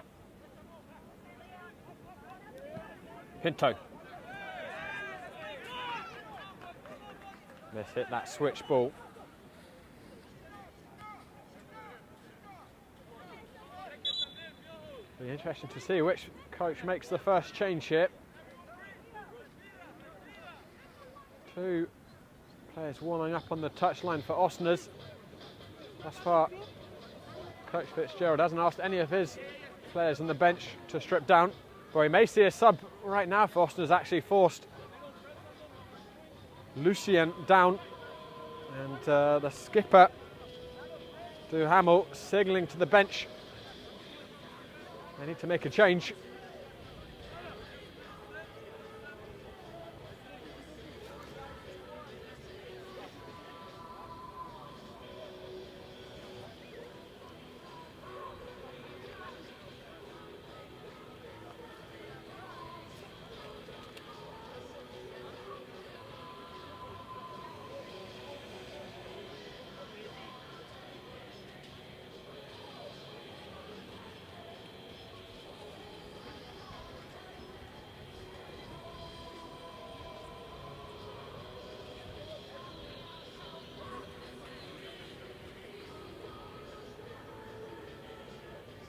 Pinto. Let's hit that switch ball. Be interesting to see which coach makes the first change here. Two players warming up on the touchline for Osners. Thus far, Coach Fitzgerald hasn't asked any of his players on the bench to strip down. But we may see a sub right now for Osners actually forced Lucien down, and the skipper Duhamel signalling to the bench they need to make a change.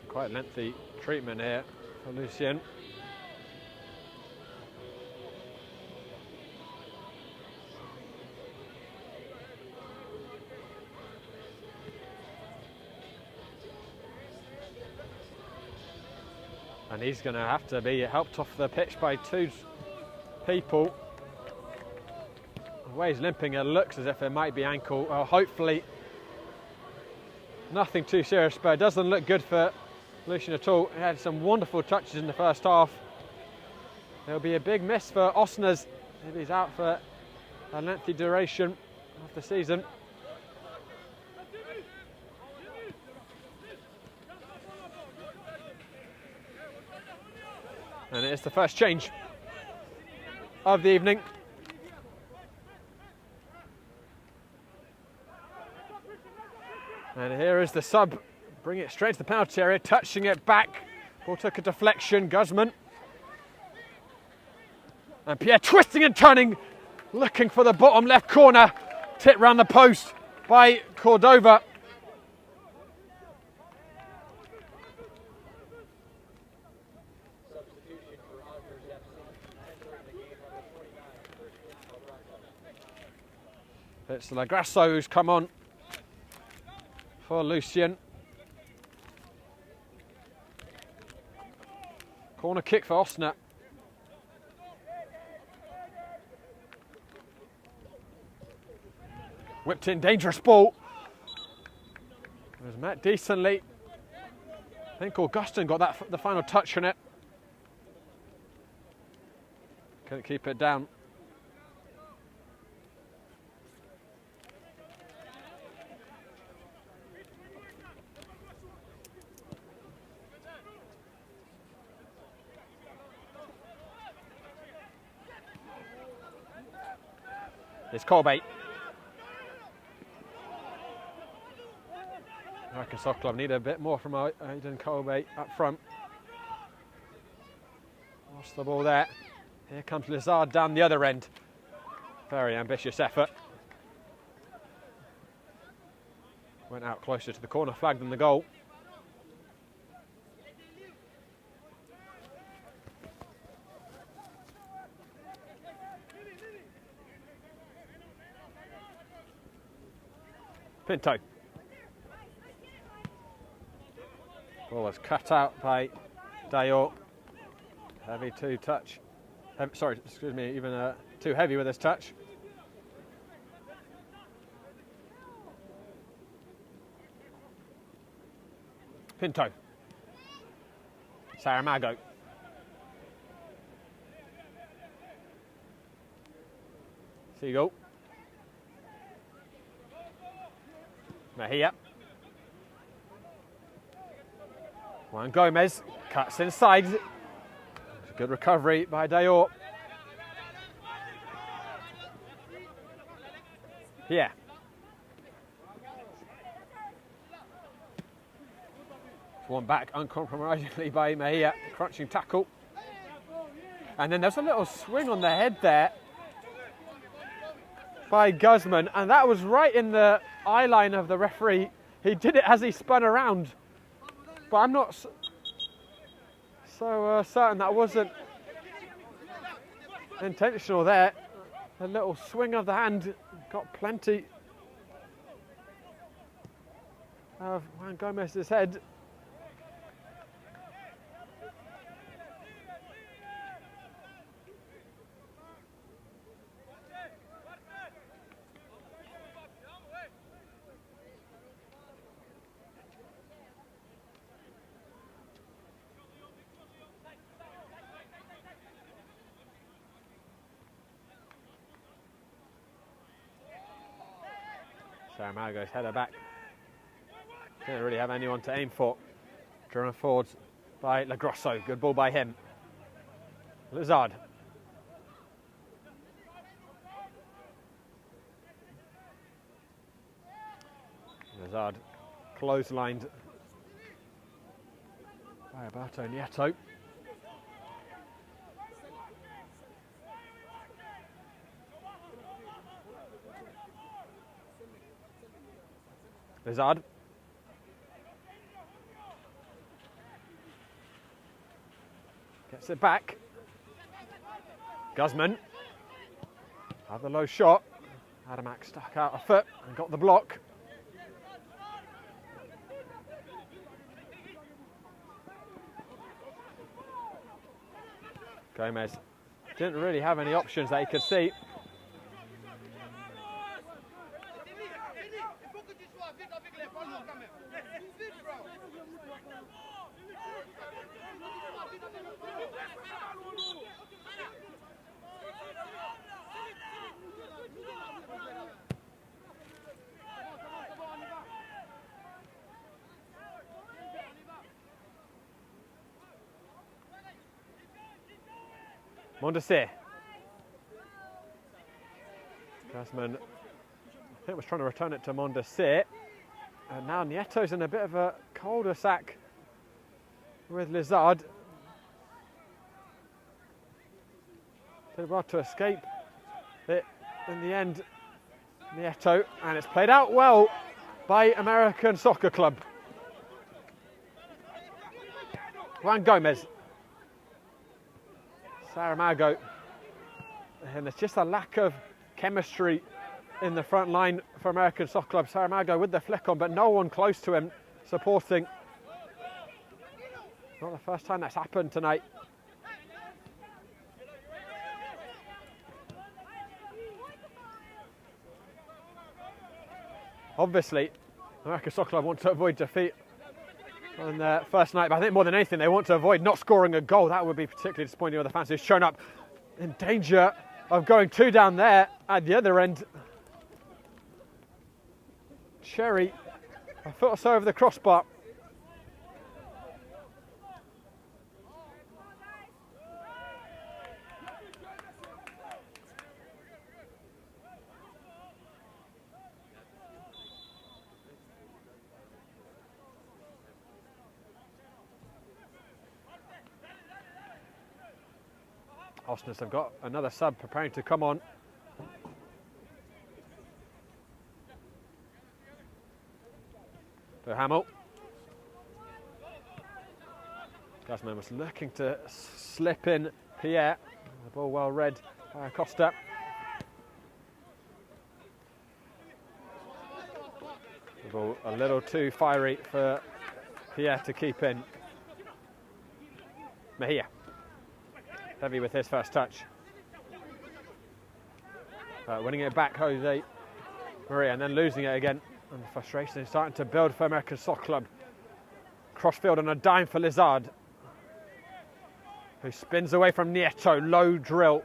Quite lengthy treatment here for Lucien. And he's going to have to be helped off the pitch by two people. The way he's limping, it looks as if it might be ankle. Hopefully nothing too serious, but it doesn't look good for Lucien at all. He had some wonderful touches in the first half. There'll be a big miss for Osners if he's out for a lengthy duration of the season. And it is the first change of the evening. And here is the sub. Bring it straight to the penalty area, touching it back. Ball took a deflection, Guzman. And Pierre twisting and turning, looking for the bottom left corner. Tip round the post by Cordova. It's Lagrasso who's come on for Lucien. Corner kick for Osna. Whipped in, dangerous ball. It was met decently. I think Augustin got that the final touch on it. Couldn't keep it down. It's Colbate. American Soccer Club need a bit more from Aidan Kobe up front. Lost the ball there. Here comes Lizard down the other end. Very ambitious effort. Went out closer to the corner flag than the goal. Pinto. Ball was cut out by Dayor. Heavy to touch. Sorry, excuse me, even too heavy with his touch. Pinto. Saramago. Seagull. Mejia. Juan Gomez cuts inside. Good recovery by Dayor. Yeah. One back uncompromisingly by Mejia. Crunching tackle. And then there's a little swing on the head there by Guzman, and that was right in the eye line of the referee. He did it as he spun around, but I'm not so certain that wasn't intentional there. A little swing of the hand got plenty of Juan Gomez's head. Saramago's header back. Didn't really have anyone to aim for. Driven forwards by Lagrosso. Good ball by him. Lizard. Lizard clotheslined by Alberto Nieto. Lizard. Gets it back. Guzman. Had the low shot. Adamak stuck out a foot and got the block. Gomez didn't really have any options that he could see. Mondesir. Guzman, I think, was trying to return it to Mondesir. And now Nieto's in a bit of a cul-de-sac with Lizard. Did well to escape it in the end, Nieto, and it's played out well by American Soccer Club. Juan Gomez. Saramago, and there's just a lack of chemistry in the front line for American Soccer Club. Saramago with the flick on, but no one close to him supporting. Not the first time that's happened tonight. Obviously, American Soccer Club want to avoid defeat on their first night, but I think more than anything they want to avoid not scoring a goal. That would be particularly disappointing with the fans who've shown up in danger of going two down there at the other end. Cherry, a foot or so over the crossbar. Osners have got another sub preparing to come on. To Hamill. Guzman was looking to slip in Pierre. The ball well read by Costa. The ball a little too fiery for Pierre to keep in. Mejia. Heavy with his first touch. Winning it back, Jose Maria, and then losing it again. And the frustration is starting to build for American Soccer Club. Crossfield on a dime for Lizard, who spins away from Nieto. Low drill.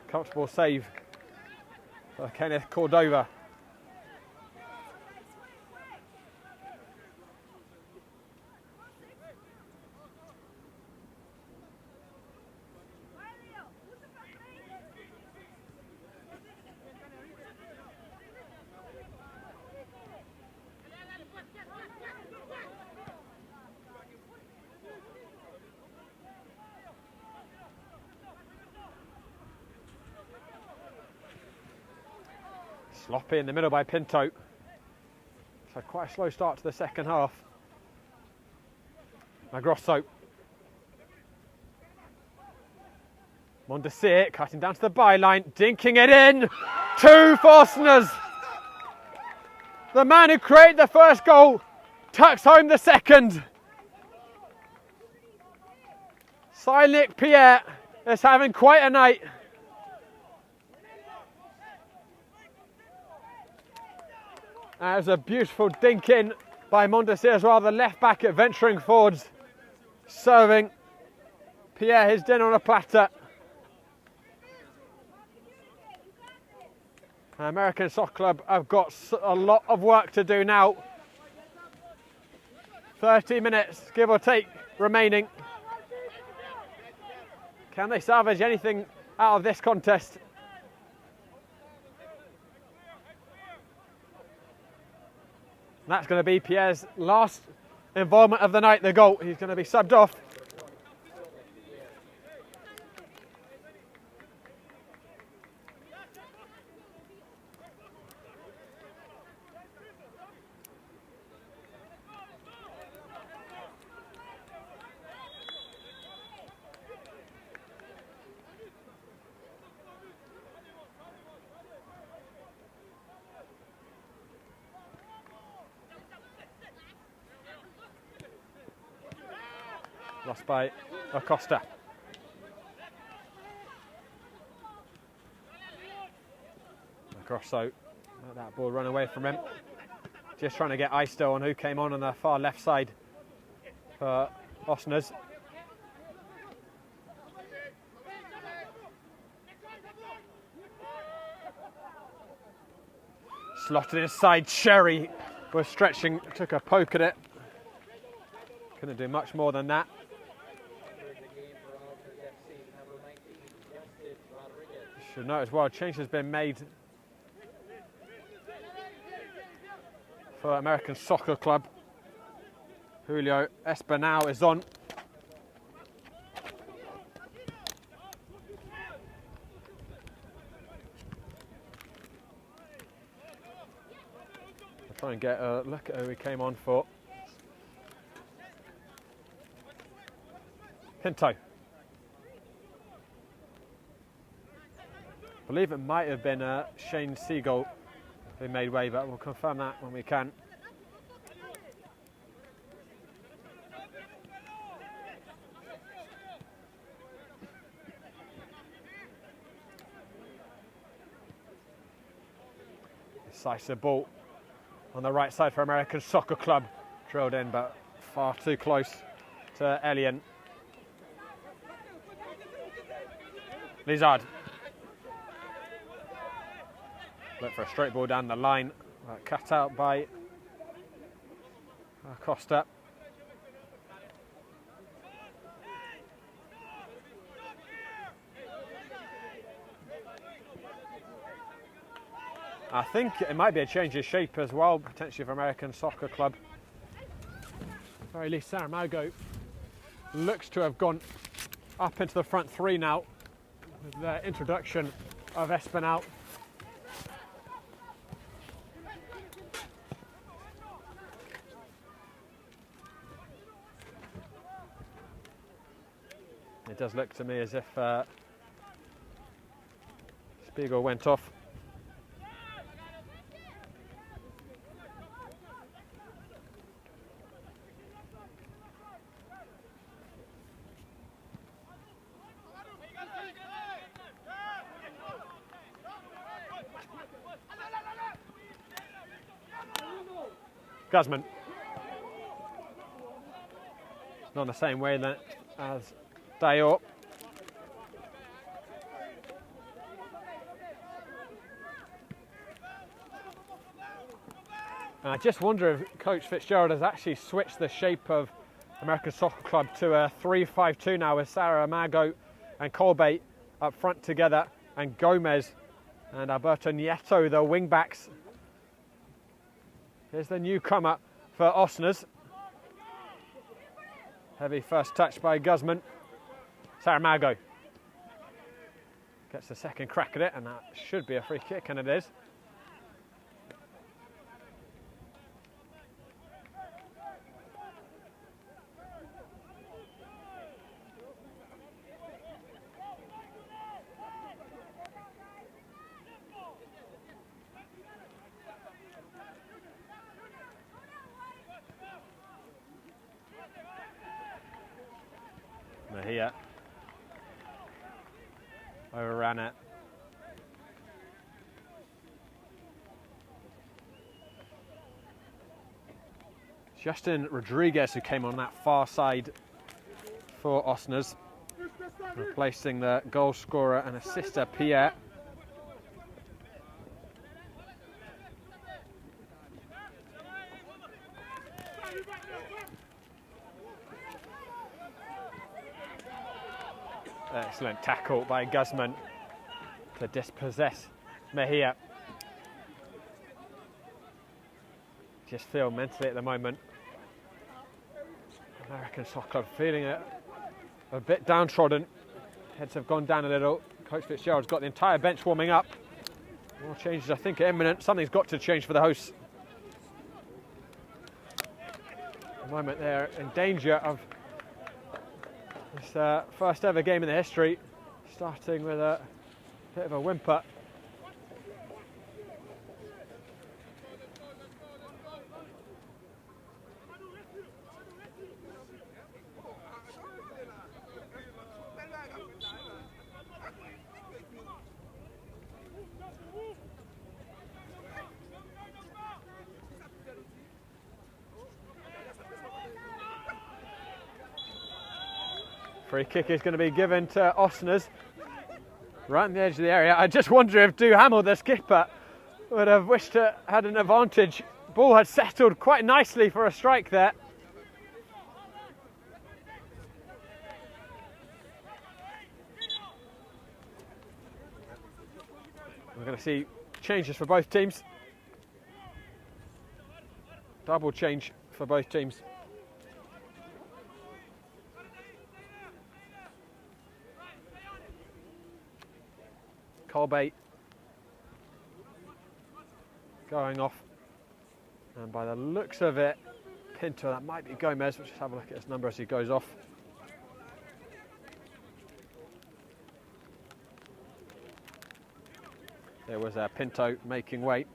Comfortable save for Kenneth Cordova. Sloppy in the middle by Pinto. So quite a slow start to the second half. Magrosso. Mondesir cutting down to the byline, dinking it in. 2 Osners. The man who created the first goal tucks home the second. Silnik Pierre is having quite a night. That was a beautiful dink in by Mondesir as well, the left back at venturing forwards, serving Pierre his dinner on a platter. American Soccer Club have got a lot of work to do now. 30 minutes, give or take, remaining. Can they salvage anything out of this contest? That's going to be Pierre's last involvement of the night, the goal. He's going to be subbed off. Lost by Acosta. Grosso, let that ball run away from him. Just trying to get Eisto on who came on the far left side for Osners. Slotted inside, Sherry was stretching, took a poke at it. Couldn't do much more than that. Should note as well, change has been made for American Soccer Club. Julio Espinal is on. I'll try and get a look at who he came on for. Pinto. I believe it might have been Shane Siegel who made way, but we'll confirm that when we can. Decisive ball on the right side for American Soccer Club. Drilled in, but far too close to Elian. Lizard. Look for a straight ball down the line. Cut out by Costa. I think it might be a change of shape as well, potentially for American Soccer Club. At the very least, Saramago looks to have gone up into the front three now. with the introduction of Espinal. It does look to me as if Spiegel went off. Guzman. Not in the same way that as Dayor. And I just wonder if Coach Fitzgerald has actually switched the shape of American Soccer Club to a 3-5-2 now, with Sarah Amago and Colbate up front together, and Gomez and Alberto Nieto, the wing backs. Here's the newcomer for Osners. Heavy first touch by Guzman. Saramago gets the second crack at it, and that should be a free kick, and it is. Mejia overran it. Justin Rodriguez, who came on that far side for Osners, replacing the goal scorer and assister Pierre. Excellent tackle by Guzman to dispossess Mejia. Just feel mentally at the moment, American Soccer Club feeling a bit downtrodden. Heads have gone down a little. Coach Fitzgerald's got the entire bench warming up. More changes, I think, are imminent. Something's got to change for the hosts. At the moment, they're in danger of this first ever game in the history, starting with a bit of a whimper. Free kick is going to be given to Osners, right on the edge of the area. I just wonder if Duhamel, the skipper, would have wished to had an advantage. Ball had settled quite nicely for a strike there. We're going to see changes for both teams. Double change for both teams. Colbate going off, and by the looks of it, Pinto, that might be Gomez. We'll just have a look at his number as he goes off. There was Pinto making way.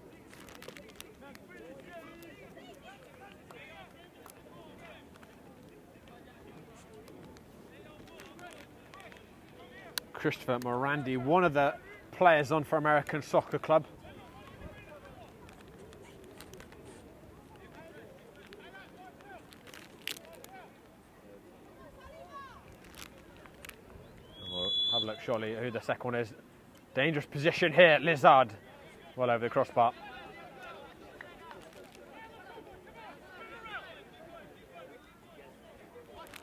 Christopher Morandi, one of the players on for American Soccer Club. We'll have a look surely who the second one is. Dangerous position here, Lizard, well over the crossbar.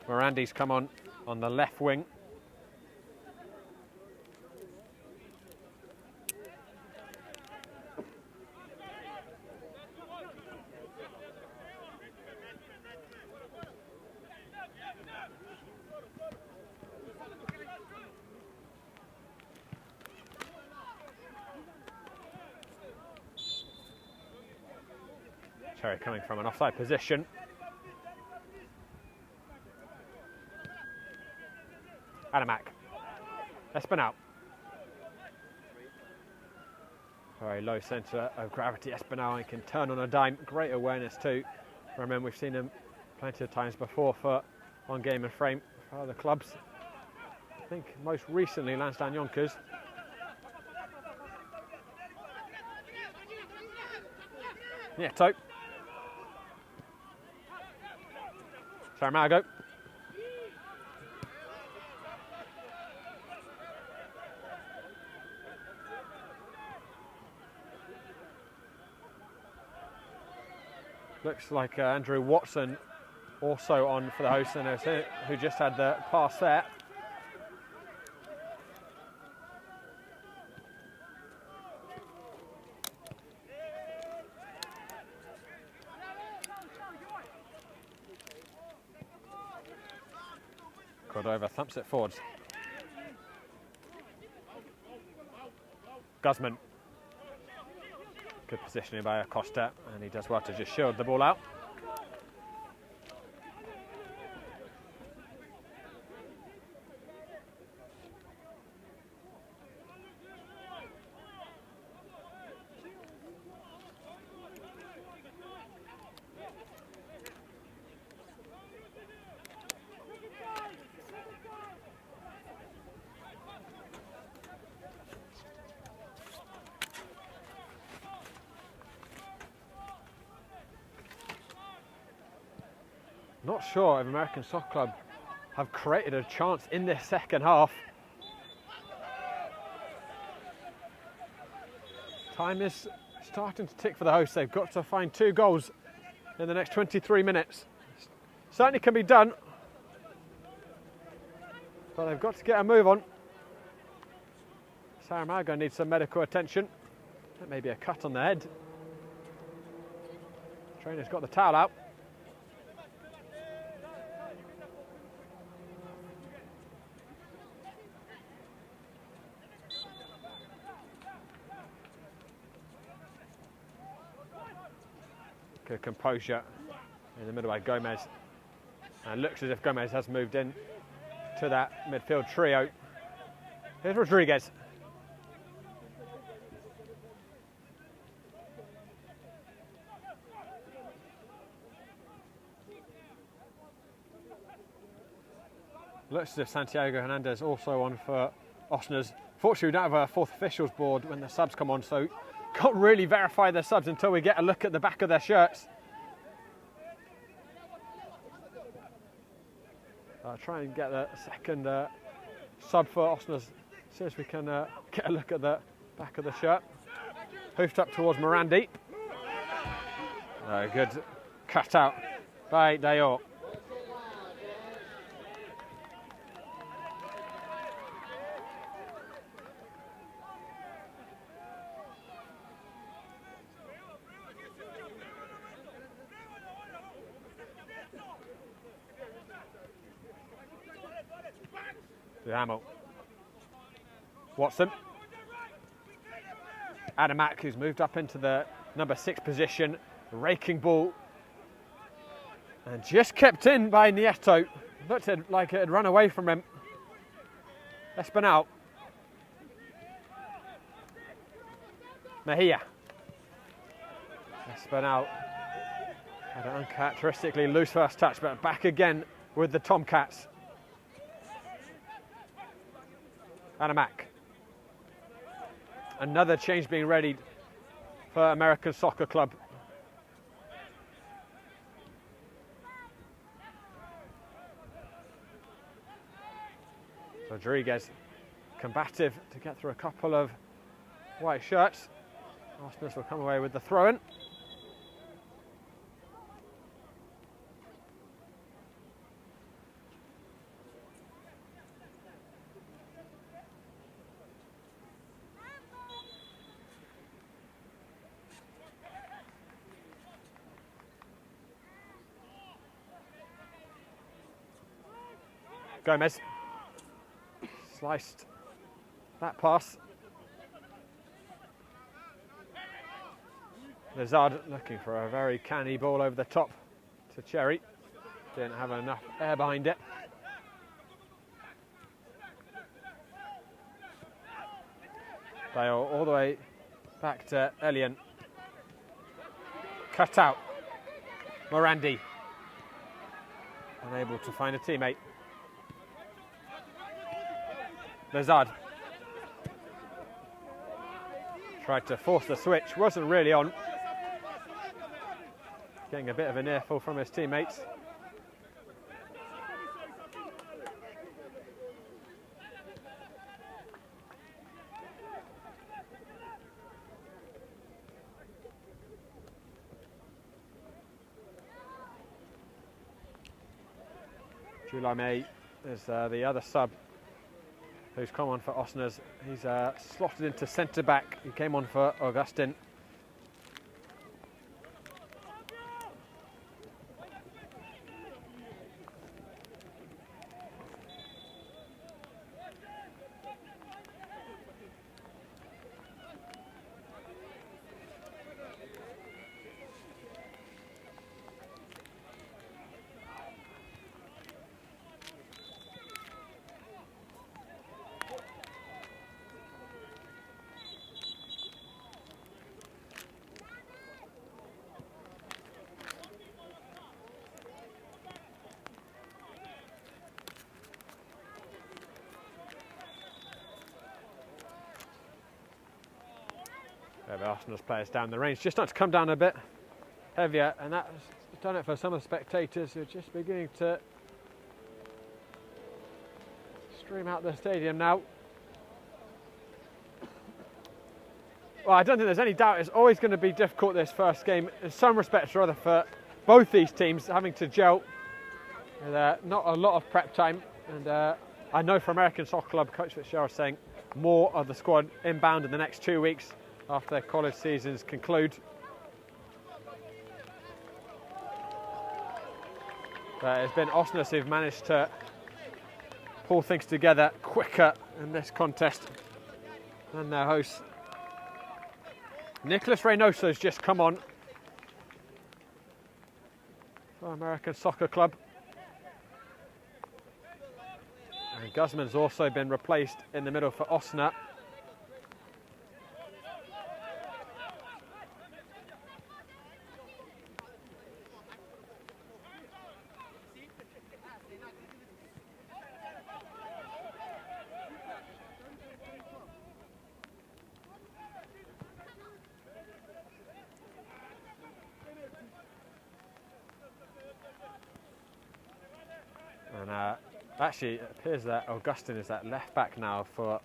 Morandi's come on the left wing. Cherry coming from an offside position. Adamak. Espinal. Very low centre of gravity. Espinal, and can turn on a dime. Great awareness too. Remember, we've seen him plenty of times before for on game and frame for other clubs. I think most recently Lansdowne Yonkers. Nieto. Saramago. Looks like Andrew Watson also on for the host, and who just had the pass there. Cordova thumps it forwards. Guzman. Good positioning by Acosta, and he does well to just shield the ball out. Not sure if American Soccer Club have created a chance in this second half. Time is starting to tick for the hosts. They've got to find 2 goals in the next 23 minutes. Certainly can be done, but they've got to get a move on. Saramago needs some medical attention. That may be a cut on the head. Trainer's got the towel out. Good composure in the middle by Gomez, and looks as if Gomez has moved in to that midfield trio. Here's Rodriguez. Looks as if Santiago Hernandez also on for Osner's. Fortunately, we don't have a 4th officials board when the subs come on, so can't really verify their subs until we get a look at the back of their shirts. I'll try and get the second sub for Osner, see if we can get a look at the back of the shirt. Hoofed up towards Morandi. Good cut out by Dayor. Hamill. Watson. Adamak, who's moved up into the number 6 position. Raking ball. And just kept in by Nieto. Looked like it had run away from him. Espinal. Mejia. Espinal had an uncharacteristically loose first touch, but back again with the Tomcats. Adamak. Another change being readied for American Soccer Club. Rodriguez, combative to get through a couple of white shirts. Osner will come away with the throw-in. Gomez sliced that pass. Lazard looking for a very canny ball over the top to Cherry. Didn't have enough air behind it. Bale all the way back to Elian. Cut out. Morandi. Unable to find a teammate. Lazard. Tried to force the switch, wasn't really on. Getting a bit of an earful from his teammates. July is the other sub who's come on for Osners. He's slotted into centre back. He came on for Augustin. Arsenal's players down the range, just not to come down a bit heavier, and that's done it for some of the spectators who are just beginning to stream out the stadium now. Well, I don't think there's any doubt it's always going to be difficult this first game in some respects or other for both these teams, having to gel with not a lot of prep time, and I know for American Soccer Club, Coach Fitzgerald saying more of the squad inbound in the next 2 weeks after their college seasons conclude. But it's been Osner who've managed to pull things together quicker in this contest than their hosts. Nicholas Reynoso's just come on for American Soccer Club. And Guzman's also been replaced in the middle for Osna. And actually, it appears that Augustin is that left back now for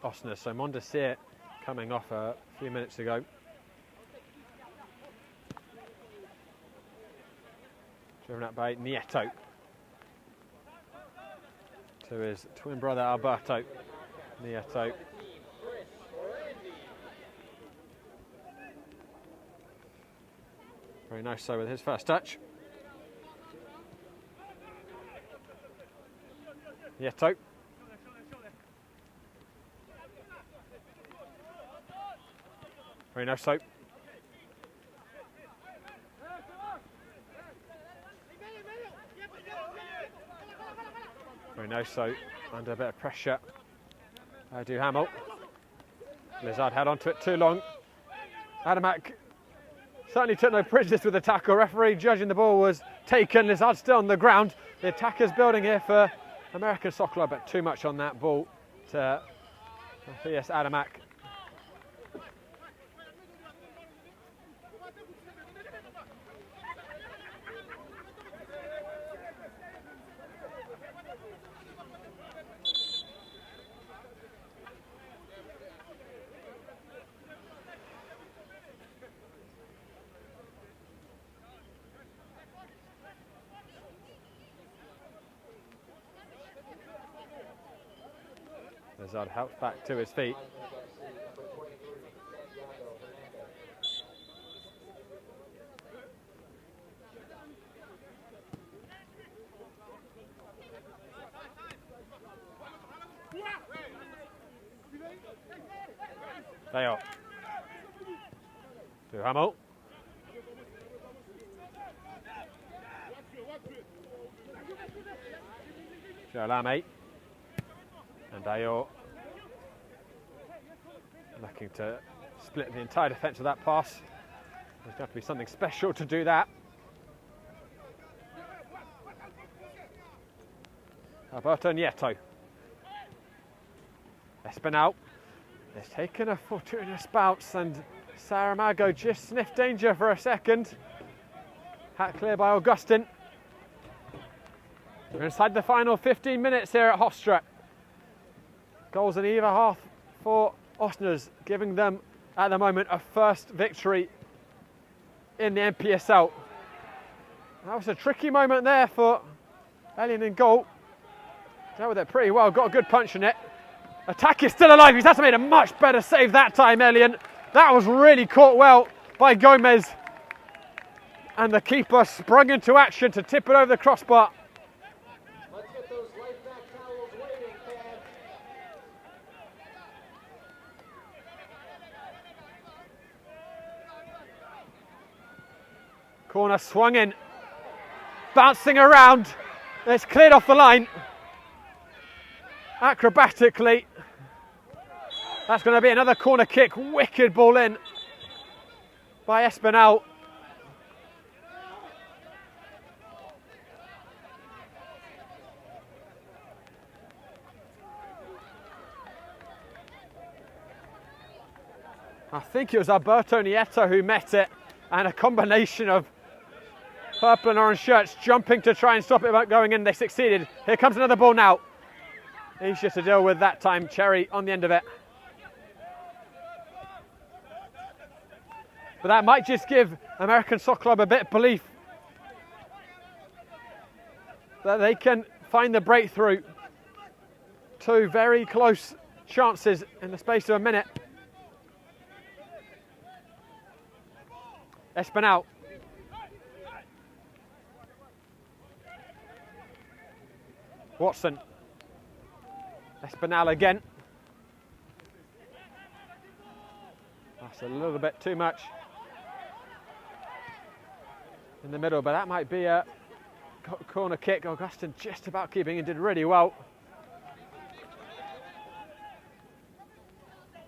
Osner. So Mondesir coming off a few minutes ago. Driven up by Nieto to his twin brother Alberto. Nieto. Very nice so with his first touch. Nieto. Very nice so. Very nice so. Under a bit of pressure. Duhamel. Lazard held onto it too long. Adamak certainly took no prisoners with the tackle. Referee judging the ball was taken. Lazard still on the ground. The attacker's building here for American Soccer Club, but too much on that ball to Matthias Adamak. Lazard helps back to his feet. They are. To Hamel. Jalame. And Ayo looking to split the entire defence of that pass. There's going to have to be something special to do that. Alberto Nieto. Espinal has taken a fortuitous bounce and Saramago just sniffed danger for a second. Hat clear by Augustin. We're inside the final 15 minutes here at Hofstra. Goals in either half for Osners, giving them at the moment a first victory in the NPSL. That was a tricky moment there for Elian in goal. Dealt with it pretty well, got a good punch in it. Attack is still alive, he's had to make a much better save that time, Elian. That was really caught well by Gomez. And the keeper sprung into action to tip it over the crossbar. Let's get those life back towels waiting, fans. Corner swung in, bouncing around. It's cleared off the line. Acrobatically. That's going to be another corner kick. Wicked ball in by Espinal. I think it was Alberto Nieto who met it, and a combination of purple and orange shirts jumping to try and stop it going in. They succeeded. Here comes another ball now. Easier to deal with that time. Cherry on the end of it. But that might just give American Soccer Club a bit of belief that they can find the breakthrough. Two very close chances in the space of a minute. Espinal. Watson. Espinal again. That's a little bit too much in the middle, but that might be a corner kick. Augustin just about keeping it, did really well.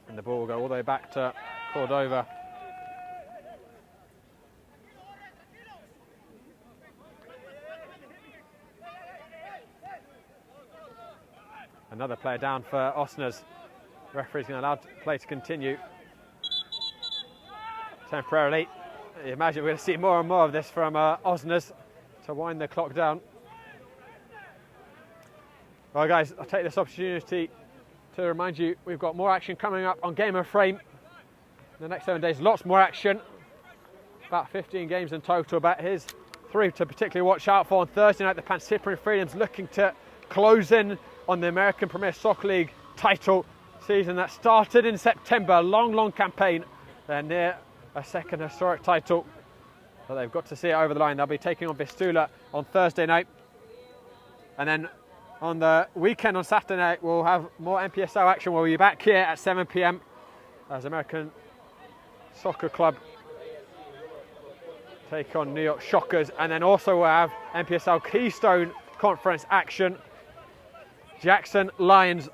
And the ball will go all the way back to Cordova. Another player down for Osners. Referee's going to allow play to continue temporarily. You imagine we're going to see more and more of this from Osners to wind the clock down. Well, guys, I'll take this opportunity to remind you we've got more action coming up on Game and Frame in the next 7 days. Lots more action. About 15 games in total. But here's 3 to particularly watch out for on Thursday night. The Pan-Cyprian Freedoms looking to close in on the American Premier Soccer League title season that started in September. A long campaign. They're near a second historic title, but they've got to see it over the line. They'll be taking on Vistula on Thursday night, and then on the weekend on Saturday night we'll have more NPSL action. We'll be back here at 7 p.m. as American Soccer Club take on New York Shockers, and then also we'll have NPSL Keystone Conference action. Jackson Lions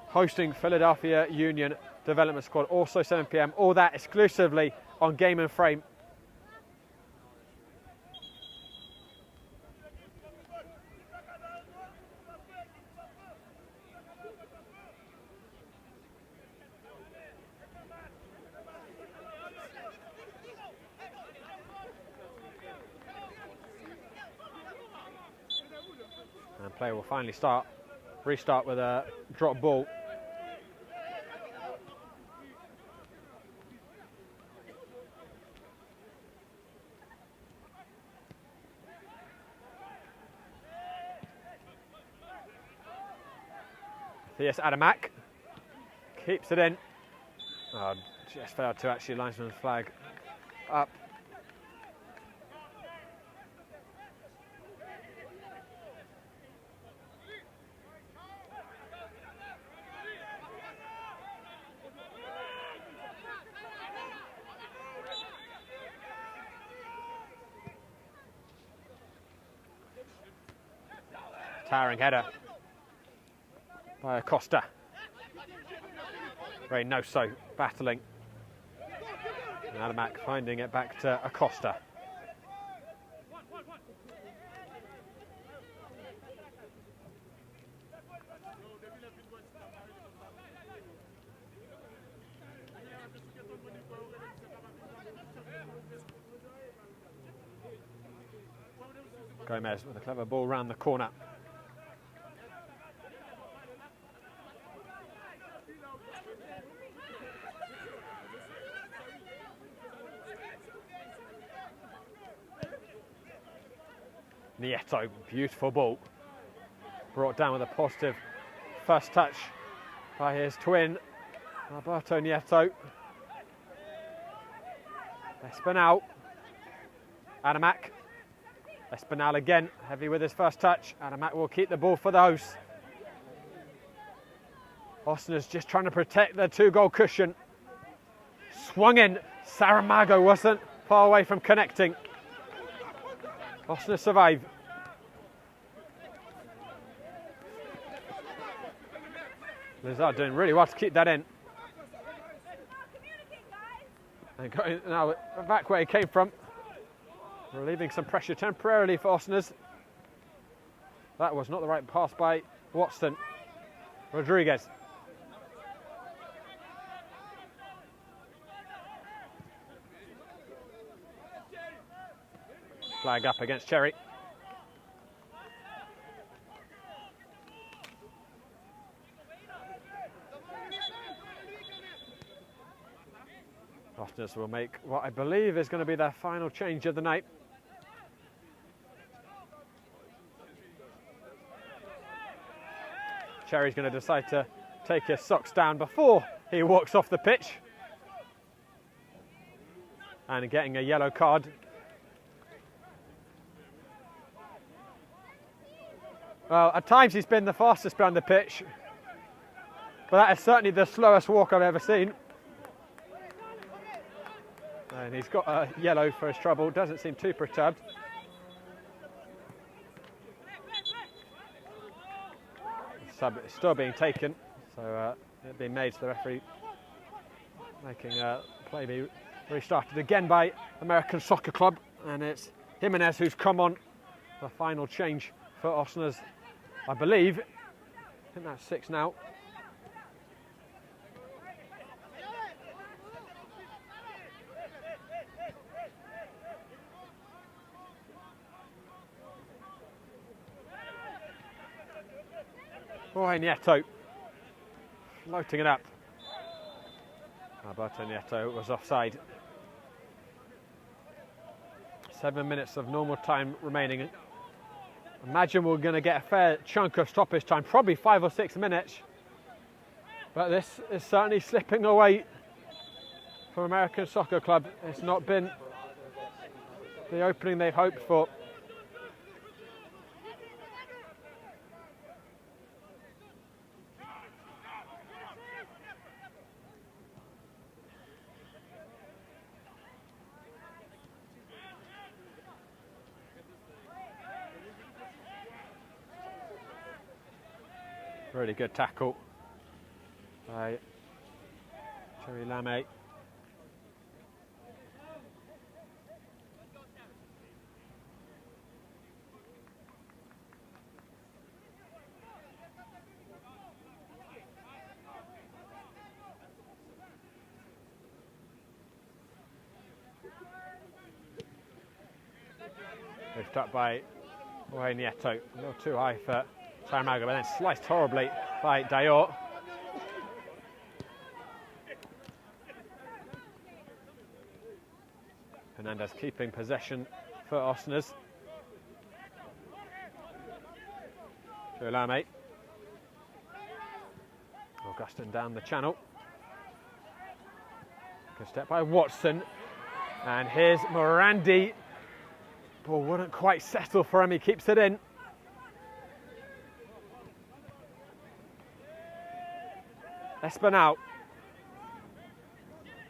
hosting Philadelphia Union Development Squad, also 7 p.m. All that exclusively on Game and Frame. And play will finally restart with a drop ball. Yes, Adamak keeps it in. Oh, just failed to actually linesman's flag up. towering header by Acosta. Reynoso battling. And Adamak finding it back to Acosta. Gomez with a clever ball round the corner. Nieto, beautiful ball. Brought down with a positive first touch by his twin, Alberto Nieto. Espinal. Adamak. Espinal again, heavy with his first touch. Adamak will keep the ball for the hosts. Osner's just trying to protect the 2-goal cushion. Swung in. Saramago wasn't far away from connecting. Osner survive. Lizard doing really well to keep that in. And going now back where he came from. Relieving some pressure temporarily for Osners. That was not the right pass by Watson. Rodriguez. Flag up against Cherry. Osners will make what I believe is going to be their final change of the night. Cherry's going to decide to take his socks down before he walks off the pitch. And getting a yellow card. Well, at times he's been the fastest behind the pitch, but that is certainly the slowest walk I've ever seen. And he's got a yellow for his trouble, doesn't seem too perturbed. Sub is still being taken, so it being made to the referee, making play be restarted again by American Soccer Club, and it's Jimenez who's come on, the final change for Osners, I believe. I think that's 6 now. Boy, Nieto floating it up. Alberto Nieto was offside. 7 minutes of normal time remaining. Imagine we're going to get a fair chunk of stoppage time, probably 5 or 6 minutes. But this is certainly slipping away for American Soccer Club. It's not been the opening they've hoped for. Really good tackle by Cherry Lame. Lift up by Nieto, a little too high for Saramago, but then sliced horribly by Dior. Hernandez keeping possession for Osners. Lame. Augustin down the channel. Good step by Watson. And here's Morandi. Ball wouldn't quite settle for him, he keeps it in. Espinal.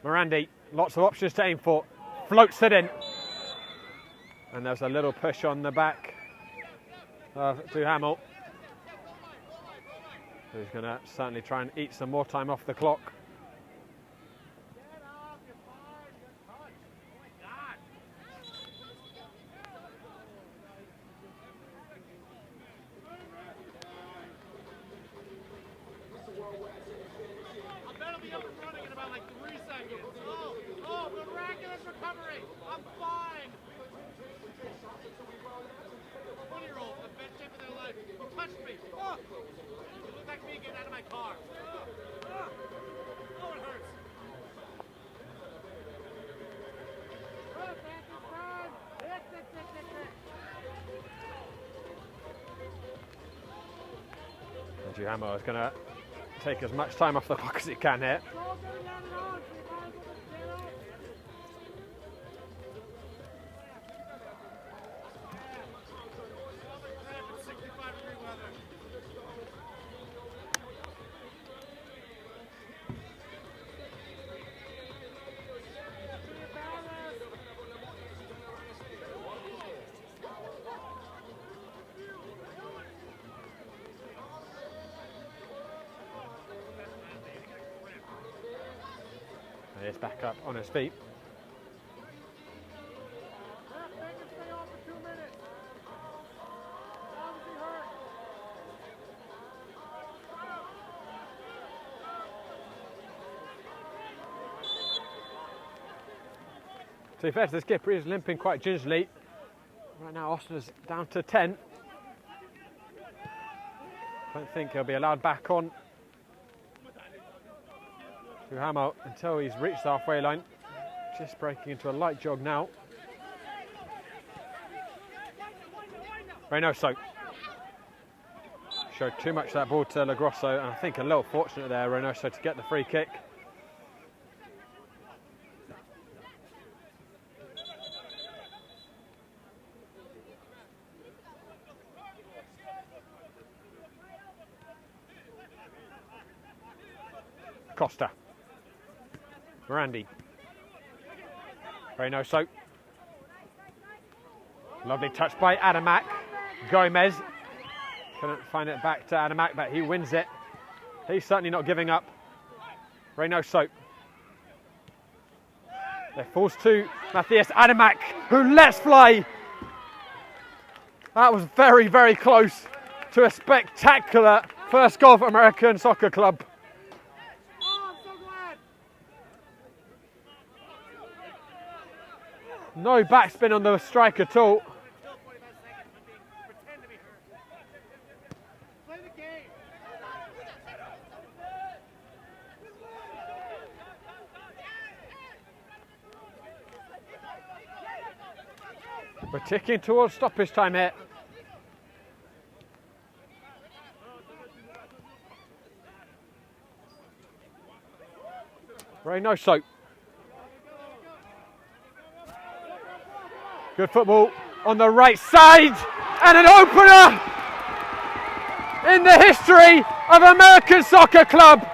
Morandi, lots of options to aim for. Floats it in. And there's a little push on the back of Duhamel. So he's going to certainly try and eat some more time off the clock. Hammer is going to take as much time off the clock as he can here. He's back up on his feet. To be fair to the skipper, he's limping quite gingerly. Right now, Osner's down to 10. Don't think he'll be allowed back on to Hammer until he's reached the halfway line. Just breaking into a light jog now. Reynoso showed too much of that ball to Lagrosso, and I think a little fortunate there, Reynoso, to get the free kick. Costa. Randy. Reynoso. Lovely touch by Adamak. Gomez. Couldn't find it back to Adamak, but he wins it. He's certainly not giving up. Reynoso. It falls to Matthias Adamak, who lets fly. That was very, very close to a spectacular first goal for American Soccer Club. No backspin on the strike at all. We're ticking towards stoppage time here. Reynoso. Good football on the right side, and an opener in the history of American Soccer Club.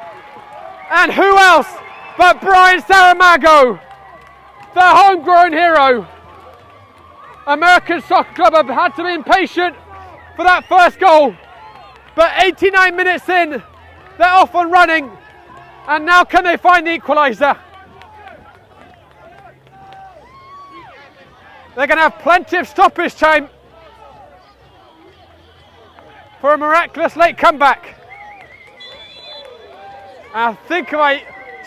And who else but Brian Saramago, the homegrown hero. American Soccer Club have had to be impatient for that first goal, but 89 minutes in, they're off and running, and now can they find the equaliser? They're going to have plenty of stoppage time for a miraculous late comeback. I think if I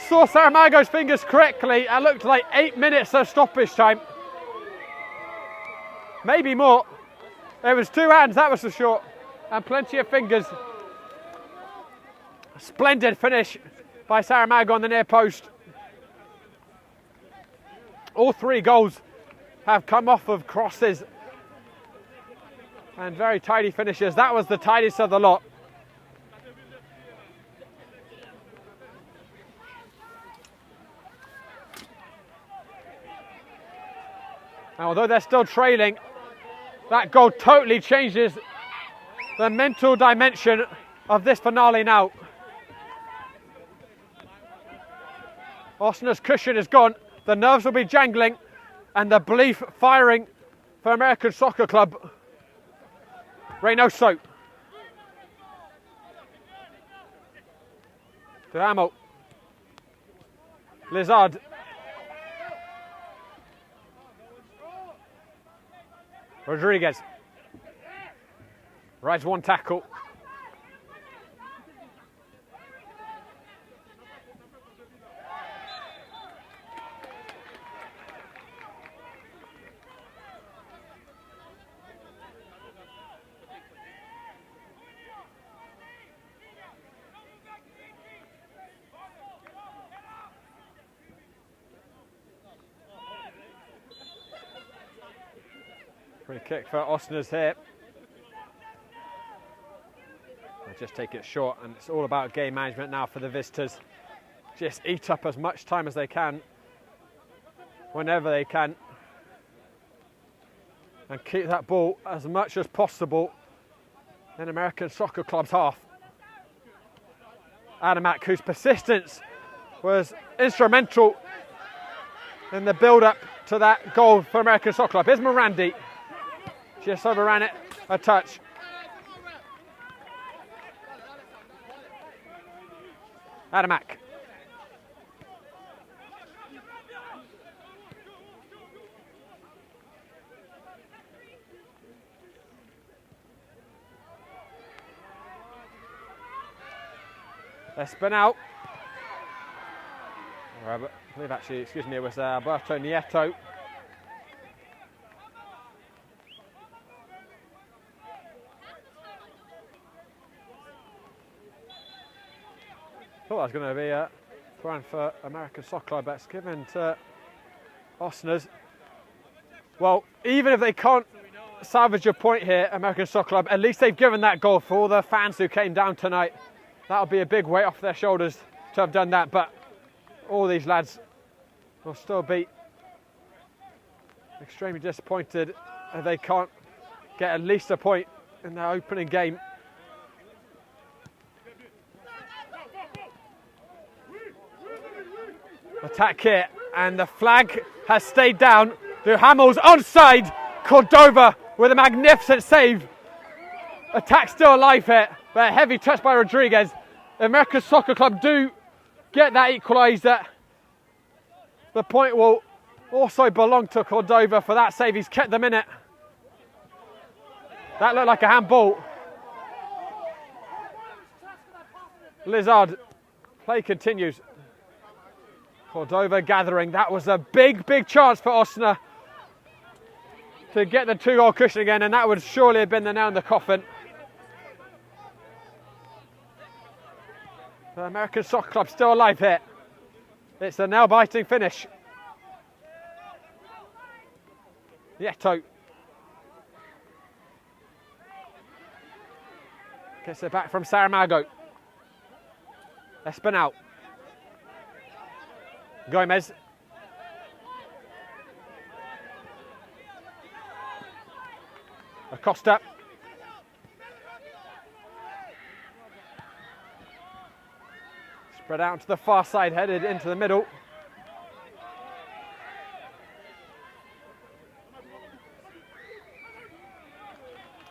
saw Saramago's fingers correctly, it looked like 8 minutes of stoppage time. Maybe more. There was 2 hands, that was for sure, and plenty of fingers. A splendid finish by Saramago on the near post. All 3 goals have come off of crosses and very tidy finishes. That was the tidiest of the lot. Now, although they're still trailing, that goal totally changes the mental dimension of this finale now. Osner's cushion is gone, the nerves will be jangling, and the belief firing for American Soccer Club. Reynoso. Duhamel. Lizard. Rodriguez. Rides one tackle. Free kick for Osner's here. They just take it short, and it's all about game management now for the visitors. Just eat up as much time as they can, whenever they can, and keep that ball as much as possible in American Soccer Club's half. Adamak, whose persistence was instrumental in the build-up to that goal for American Soccer Club. Here's Morandi. Just overran it, a touch. Adamak. Espinal. I believe actually, excuse me, it was Alberto Nieto. Thought that was going to be a throw for American Soccer Club, but it's given to Osners. Well, even if they can't salvage a point here, American Soccer Club, at least they've given that goal for all the fans who came down tonight. That'll be a big weight off their shoulders to have done that, but all these lads will still be extremely disappointed if they can't get at least a point in their opening game. Attack here, and the flag has stayed down. Duhamel's onside. Cordova with a magnificent save. Attack still alive here, but a heavy touch by Rodriguez. The American Soccer Club do get that equaliser. The point will also belong to Cordova for that save. He's kept them in it. That looked like a handball. Lizard. Play continues. Cordova gathering. That was a big, big chance for Osna to get the 2-goal cushion again, and that would surely have been the nail in the coffin. The American Soccer Club still alive here. It's a nail-biting finish. Nieto gets it back from Saramago. Espinal. Gomez. Acosta. Spread out to the far side, headed into the middle.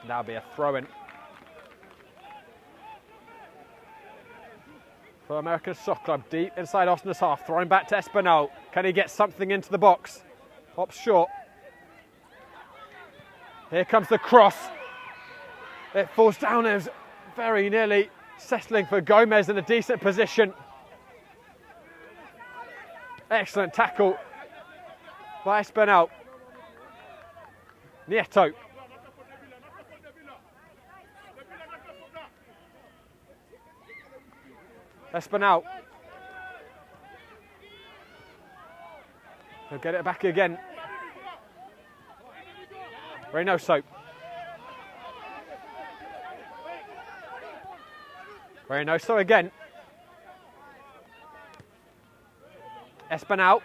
That'll be a throw-in for American Soccer Club, deep inside Osna's half, throwing back to Espinal. Can he get something into the box? Hops short. Here comes the cross. It falls down, as very nearly settling for Gomez in a decent position. Excellent tackle by Espinal. Nieto. Espinal. He'll get it back again. Reynoso. Reynoso again. Espinal.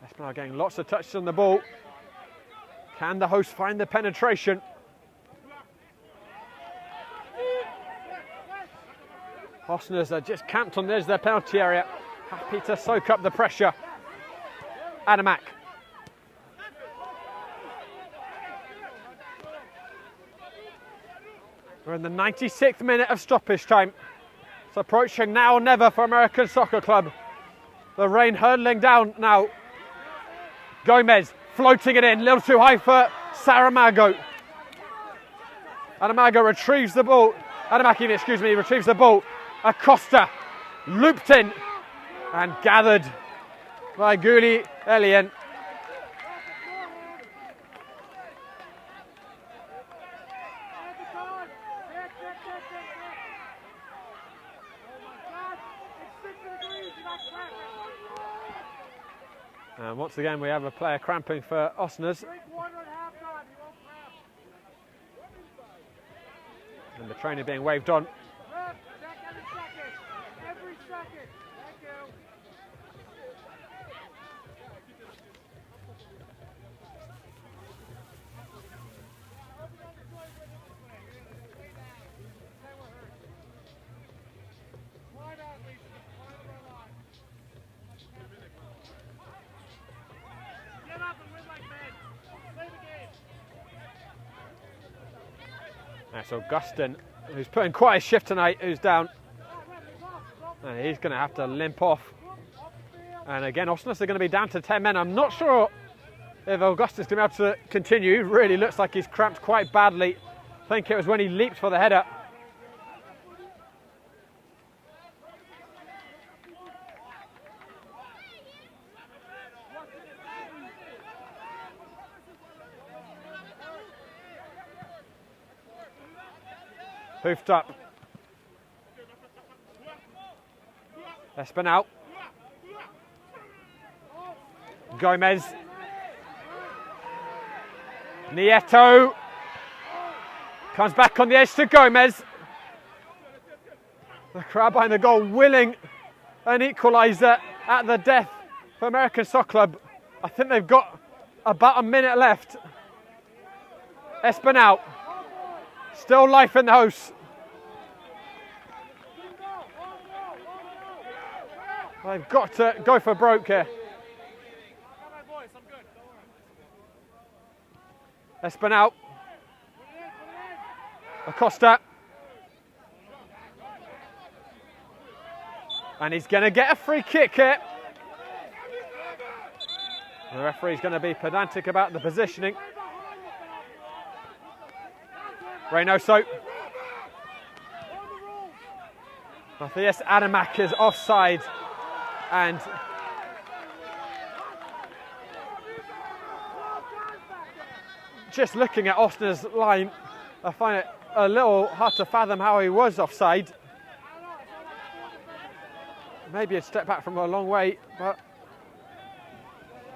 Espinal getting lots of touches on the ball. Can the host find the penetration? Osners are just camped on the edge of their penalty area, happy to soak up the pressure. Adamak. We're in the 96th minute of stoppage time. It's approaching now or never for American Soccer Club. The rain hurtling down now. Gomez floating it in, a little too high for Saramago. Adamago retrieves the ball. Adamaki, excuse me, retrieves the ball. Acosta looped in and gathered by Guli Elian. And once again, we have a player cramping for Osners. And the trainer being waved on. That's Augustin, who's putting quite a shift tonight, who's down. And he's going to have to limp off. And again, Osners are going to be down to 10 men. I'm not sure if Augustin's going to be able to continue. Really looks like he's cramped quite badly. I think it was when he leaped for the header. Hoofed up. Espinal. Gomez. Nieto. Comes back on the edge to Gomez. The crowd behind the goal willing an equaliser at the death for American Soccer Club. I think they've got about a minute left. Espinal. Still life in the house. They've got to go for broke here. Espinal. Acosta. And he's going to get a free kick here. The referee's going to be pedantic about the positioning. Reynoso. Matthias Adamak is offside. And just looking at Osner's line, I find it a little hard to fathom how he was offside. Maybe a step back from a long way, but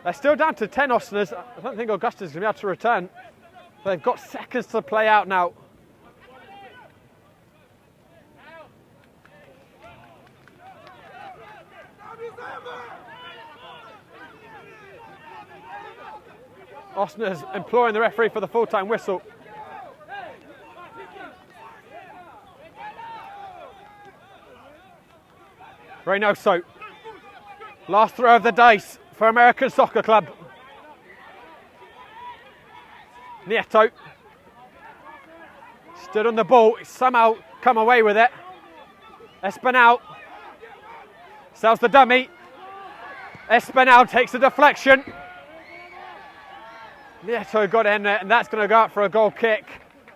they're still down to 10 Osners. I don't think Augustin's going to be able to return. They've got seconds to play out now. Osner's imploring the referee for the full-time whistle. Reynoso. Last throw of the dice for American Soccer Club. Nieto. Stood on the ball, somehow come away with it. Espinal. Sells the dummy. Espinal takes the deflection. Nieto got in there, and that's going to go out for a goal kick.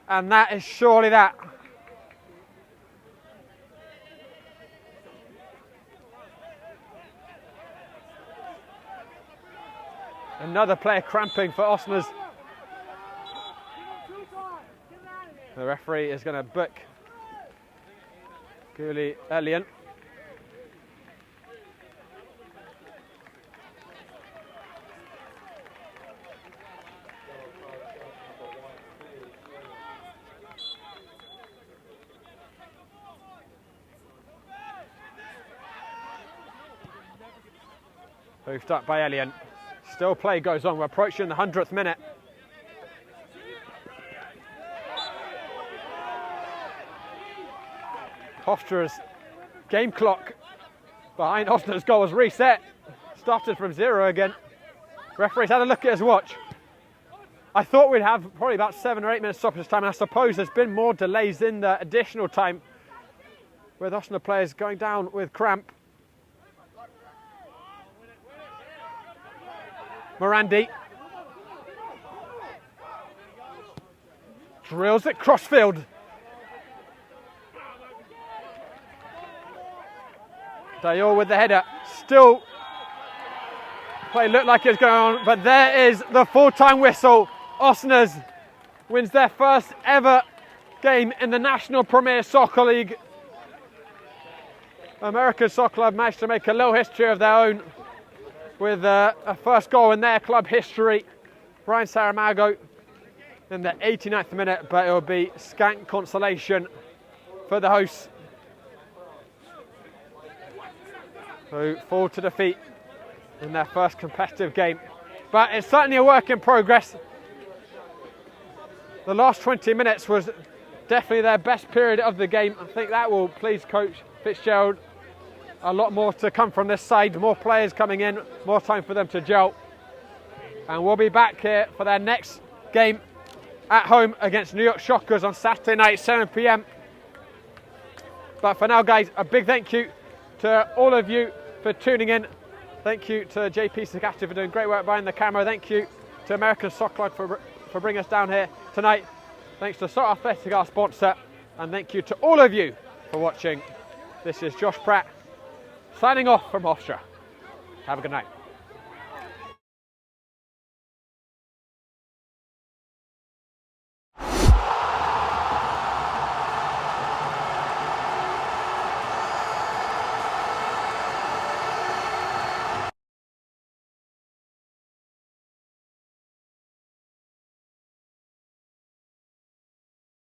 And that is surely that. Another player cramping for Osners. The referee is going to book Guli Elian. Hoofed up by Elian. Still play goes on. We're approaching the 100th minute. Hofstra's game clock behind Osner's goal was reset. Started from 0 again. Referee's had a look at his watch. I thought we'd have probably about 7 or 8 minutes stoppage time, and I suppose there's been more delays in the additional time with Osna players going down with cramp. Morandi drills it crossfield. Dayor with the header. Still, play looked like it was going on, but there is the full-time whistle. Osners wins their first ever game in the National Premier Soccer League. American Soccer Club managed to make a little history of their own with a first goal in their club history. Brian Saramago in the 89th minute, but it will be scant consolation for the hosts, who fall to defeat in their first competitive game. But it's certainly a work in progress. The last 20 minutes was definitely their best period of the game. I think that will please Coach Fitzgerald. A lot more to come from this side, more players coming in, more time for them to gel. And we'll be back here for their next game at home against New York Shockers on Saturday night, 7 p.m. But for now, guys, a big thank you to all of you for tuning in. Thank you to JP Sagasti for doing great work behind the camera. Thank you to American Soccer Club for bringing us down here tonight. Thanks to Sort Athletic, our sponsor. And thank you to all of you for watching. This is Josh Pratt signing off from Hofstra. Have a good night.